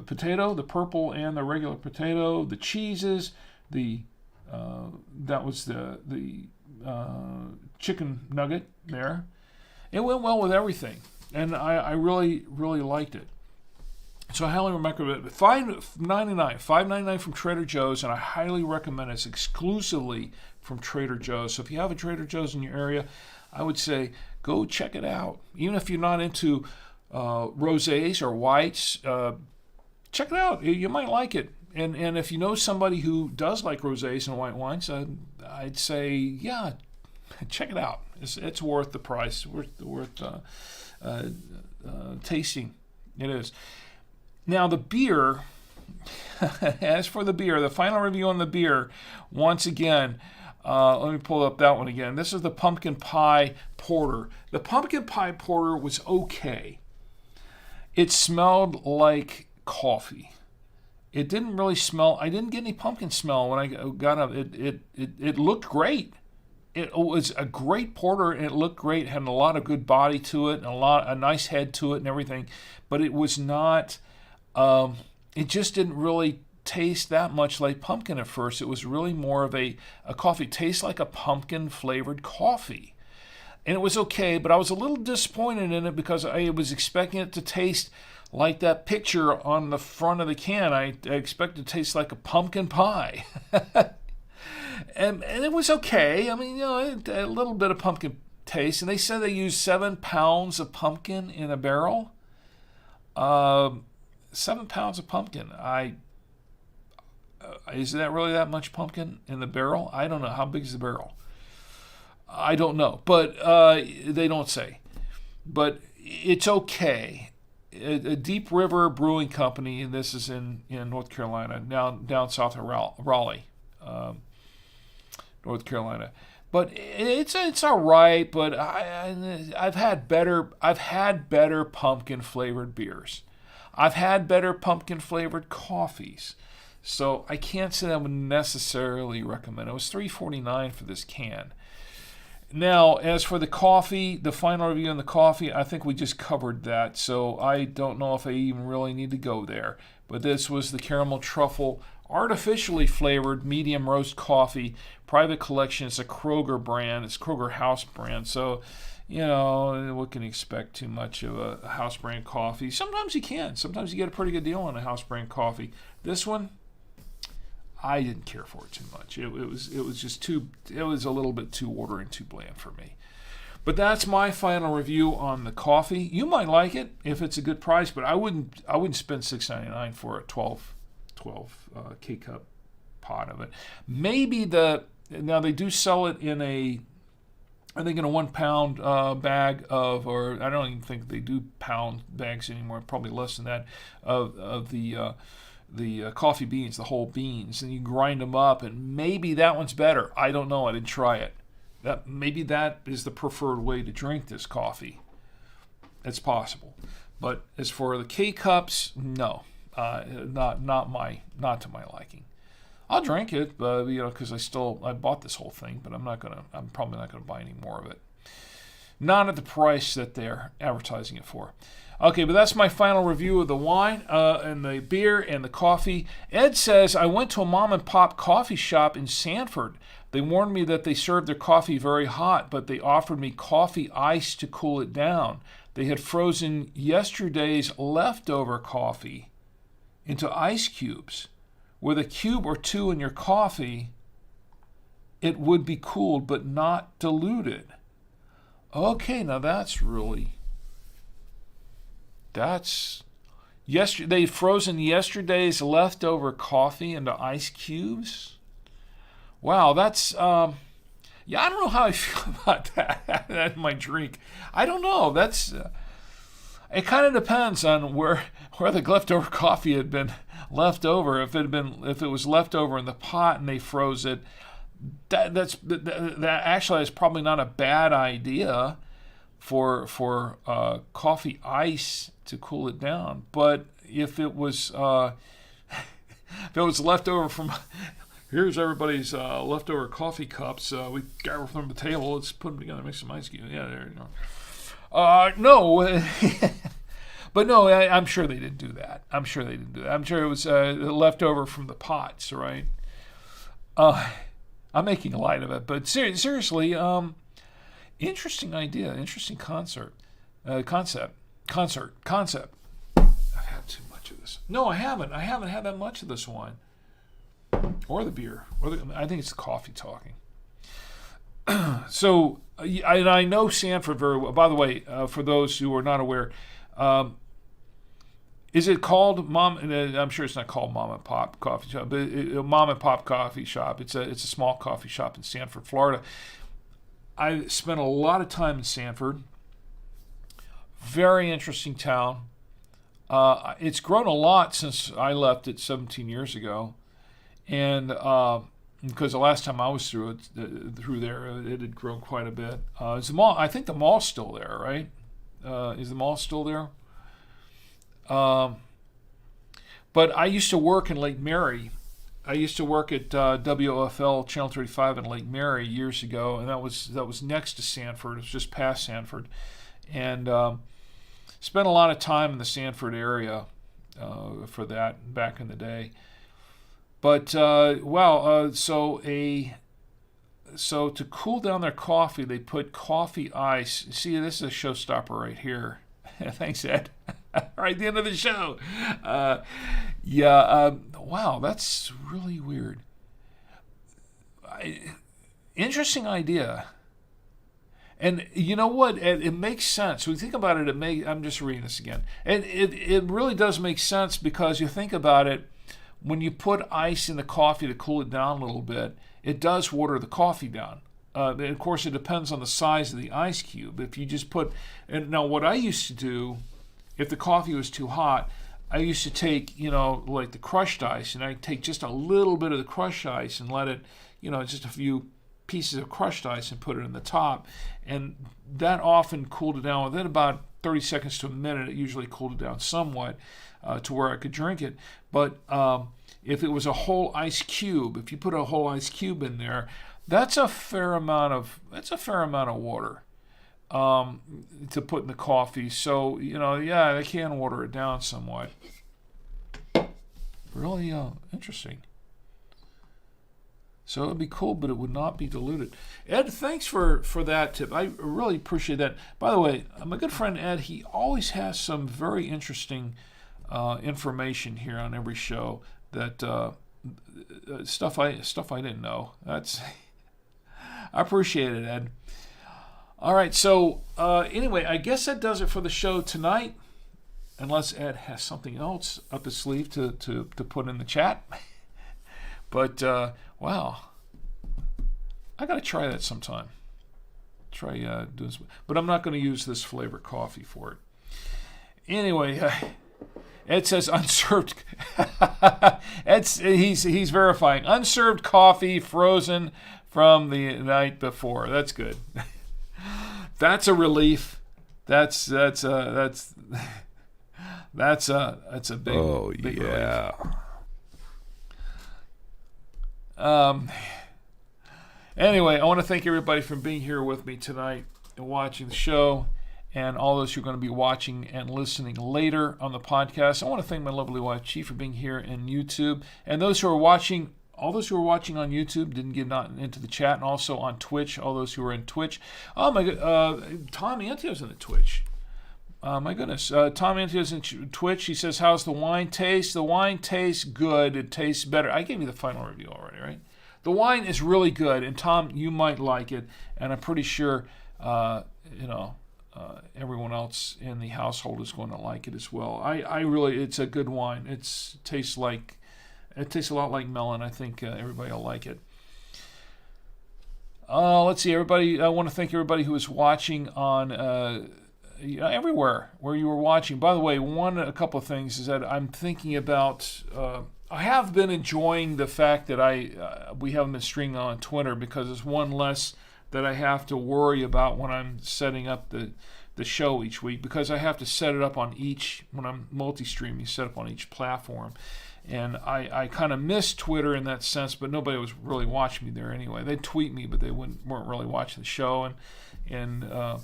potato, the purple and the regular potato, the cheeses, that was the chicken nugget there. It went well with everything, and I really, really liked it. So I highly recommend it. $5.99 from Trader Joe's, and I highly recommend it. It's exclusively from Trader Joe's. So if you have a Trader Joe's in your area, I would say go check it out. Even if you're not into rosés or whites, check it out. You might like it. And if you know somebody who does like rosés and white wines, I'd say, yeah, check it out. It's worth the price. Worth tasting. It is. Now the beer. As for the beer, the final review on the beer, once again. Let me pull up that one again. This is the Pumpkin Pie Porter. The Pumpkin Pie Porter was okay. It smelled like coffee. It didn't really smell. I didn't get any pumpkin smell when I got up. It looked great. It was a great porter, and it looked great. It had a lot of good body to it, and a nice head to it, and everything. But it was not. It just didn't really taste that much like pumpkin at first. It was really more of a coffee. It tastes like a pumpkin flavored coffee. And it was okay, but I was a little disappointed in it because I was expecting it to taste like that picture on the front of the can. I expected it to taste like a pumpkin pie. and it was okay. I mean, a little bit of pumpkin taste. And they said they used 7 pounds of pumpkin in a barrel. 7 pounds of pumpkin. Is that really that much pumpkin in the barrel? I don't know. How big is the barrel? I don't know, but they don't say. But it's okay. A Deep River Brewing Company, and this is in North Carolina, down south of Raleigh, North Carolina. But it's all right. But I've had better pumpkin flavored beers. I've had better pumpkin flavored coffees. So I can't say I would necessarily recommend it. It was $3.49 for this can. Now, as for the coffee, the final review on the coffee, I think we just covered that. So I don't know if I even really need to go there. But this was the Caramel Truffle artificially flavored medium roast coffee, private collection. It's a Kroger brand. It's Kroger house brand. So, what can you expect too much of a house brand coffee? Sometimes you can. Sometimes you get a pretty good deal on a house brand coffee. This one, I didn't care for it too much. It was a little bit too watery and too bland for me. But that's my final review on the coffee. You might like it if it's a good price, but I wouldn't spend $6.99 for a 12 K-cup pot of it. Maybe now they do sell it in a 1 pound bag of, or I don't even think they do pound bags anymore, probably less than that, of the coffee beans, the whole beans, and you grind them up, and maybe that one's better. I don't know. I didn't try it. Maybe that is the preferred way to drink this coffee. It's possible. But as for the K-cups, no, not to my liking. I'll drink it, because I bought this whole thing, but I'm probably not gonna buy any more of it. Not at the price that they're advertising it for. Okay, but that's my final review of the wine and the beer and the coffee. Ed says, I went to a mom and pop coffee shop in Sanford. They warned me that they served their coffee very hot, but they offered me coffee ice to cool it down. They had frozen yesterday's leftover coffee into ice cubes. With a cube or two in your coffee, it would be cooled but not diluted. Okay, now that's really That's they'd frozen yesterday's leftover coffee into ice cubes. Wow, that's yeah. I don't know how I feel about that. That's my drink. I don't know. That's it. Kind of depends on where the leftover coffee had been left over. If it was left over in the pot and they froze it, that actually is probably not a bad idea for coffee ice to cool it down. But if it was left over from here's everybody's leftover coffee cups, we got them from the table, let's put them together, make some ice cubes. Yeah, there you go. No. But no, I'm sure they didn't do that. I'm sure it was leftover from the pots, right? I'm making light of it, but seriously, interesting idea, interesting concept. I've had too much of this. No, I haven't. I haven't had that much of this wine, or the beer, I think it's the coffee talking. So, I know Sanford very well. By the way, for those who are not aware, is it called Mom? I'm sure it's not called Mom and Pop Coffee Shop, but Mom and Pop Coffee Shop. It's a small coffee shop in Sanford, Florida. I spent a lot of time in Sanford. Very interesting town. It's grown a lot since I left it 17 years ago, and because the last time I was through there, it had grown quite a bit. Is the mall? I think the mall's still there, right? Is the mall still there? But I used to work in Lake Mary. I used to work at WFL Channel 35 in Lake Mary years ago, and that was next to Sanford. It was just past Sanford, and spent a lot of time in the Sanford area for that back in the day. But so to cool down their coffee, they put coffee ice. See, this is a showstopper right here. Thanks, Ed. Right at the end of the show. Wow, that's really weird. Interesting idea. And you know what? It makes sense. When you think about it, I'm just reading this again. And it really does make sense because you think about it, when you put ice in the coffee to cool it down a little bit, it does water the coffee down. And of course, it depends on the size of the ice cube. If you just and now what I used to do, if the coffee was too hot, I used to take, like the crushed ice, and I'd take just a little bit of the crushed ice and let it, just a few pieces of crushed ice and put it in the top. And that often cooled it down. Within about 30 seconds to a minute, it usually cooled it down somewhat to where I could drink it. But if it was a whole ice cube, if you put a whole ice cube in there, that's a fair amount of water to put in the coffee. So they can water it down somewhat. Really interesting. So it would be cool, but it would not be diluted. Ed, thanks for that tip. I really appreciate that. By the way, my good friend Ed, he always has some very interesting information here on every show. That stuff I didn't know. I appreciate it, Ed. All right, so anyway, I guess that does it for the show tonight. Unless Ed has something else up his sleeve to put in the chat. But wow, I got to try that sometime. Try doing some, but I'm not going to use this flavor coffee for it. Anyway. Ed says unserved. He's verifying unserved coffee frozen from the night before. That's good. That's a relief. That's a big big yeah. Relief. Anyway, I want to thank everybody for being here with me tonight and watching the show. And all those who are going to be watching and listening later on the podcast. I want to thank my lovely wife, Chief, for being here in YouTube. And those who are watching, all those who are watching on YouTube, didn't get into the chat, and also on Twitch, all those who are in Twitch. Oh, my God. Tom Antio's in the Twitch. My goodness. Tom Antio's in Twitch. He says, how's the wine taste? The wine tastes good. It tastes better. I gave you the final review already, right? The wine is really good. And, Tom, you might like it. And I'm pretty sure, everyone else in the household is going to like it as well. I really, it's a good wine. It tastes a lot like melon. I think everybody will like it. Let's see, everybody. I want to thank everybody who is watching on everywhere where you were watching. By the way, a couple of things is that I'm thinking about. I have been enjoying the fact that we haven't been streaming on Twitter, because it's one less that I have to worry about when I'm setting up the show each week, because I have to set it up on each, when I'm multi-streaming, set up on each platform. And I kind of miss Twitter in that sense, but nobody was really watching me there anyway. They'd tweet me, but they weren't really watching the show. And now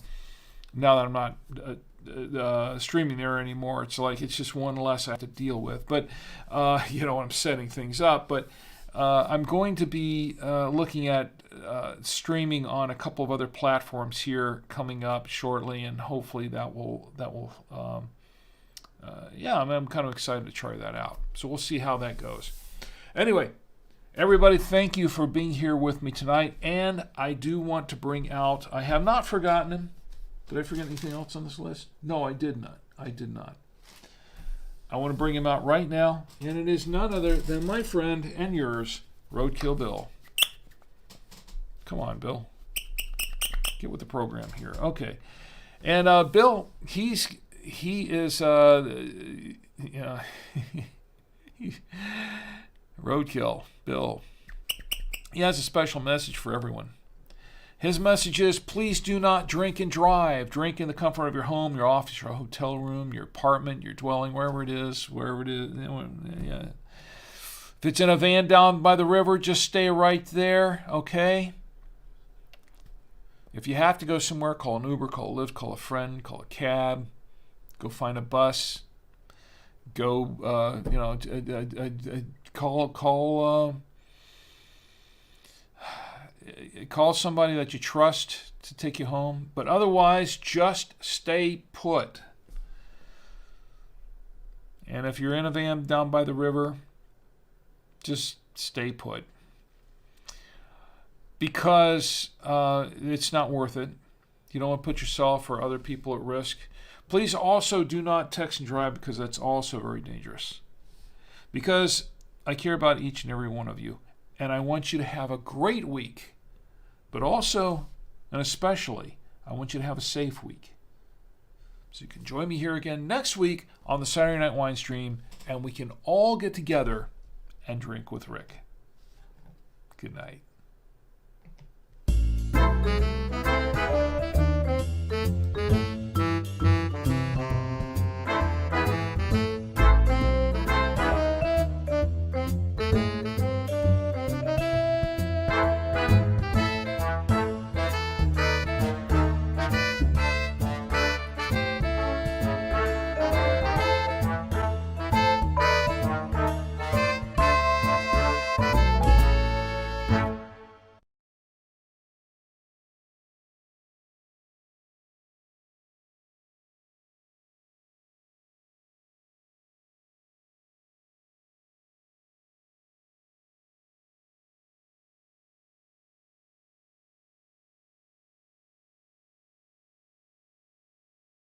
that I'm not streaming there anymore, it's like it's just one less I have to deal with. But I'm setting things up. But I'm going to be looking at streaming on a couple of other platforms here coming up shortly, and hopefully that will. I'm kind of excited to try that out. So we'll see how that goes. Anyway, everybody, thank you for being here with me tonight. And I do want to bring out, I have not forgotten him. Did I forget anything else on this list? No, I did not. I want to bring him out right now. And it is none other than my friend and yours, Roadkill Bill. Come on, Bill. Get with the program here. Okay. And Bill, he is Roadkill Bill. He has a special message for everyone. His message is, please do not drink and drive. Drink in the comfort of your home, your office, your hotel room, your apartment, your dwelling, wherever it is. Yeah. If it's in a van down by the river, just stay right there, okay? If you have to go somewhere, call an Uber, call a Lyft, call a friend, call a cab. Go find a bus. Go, call somebody that you trust to take you home. But otherwise, just stay put. And if you're in a van down by the river, just stay put. Because it's not worth it. You don't want to put yourself or other people at risk. Please also do not text and drive, because that's also very dangerous. Because I care about each and every one of you. And I want you to have a great week. But also, and especially, I want you to have a safe week. So you can join me here again next week on the Saturday Night Wine Stream, and we can all get together and drink with Rick. Good night.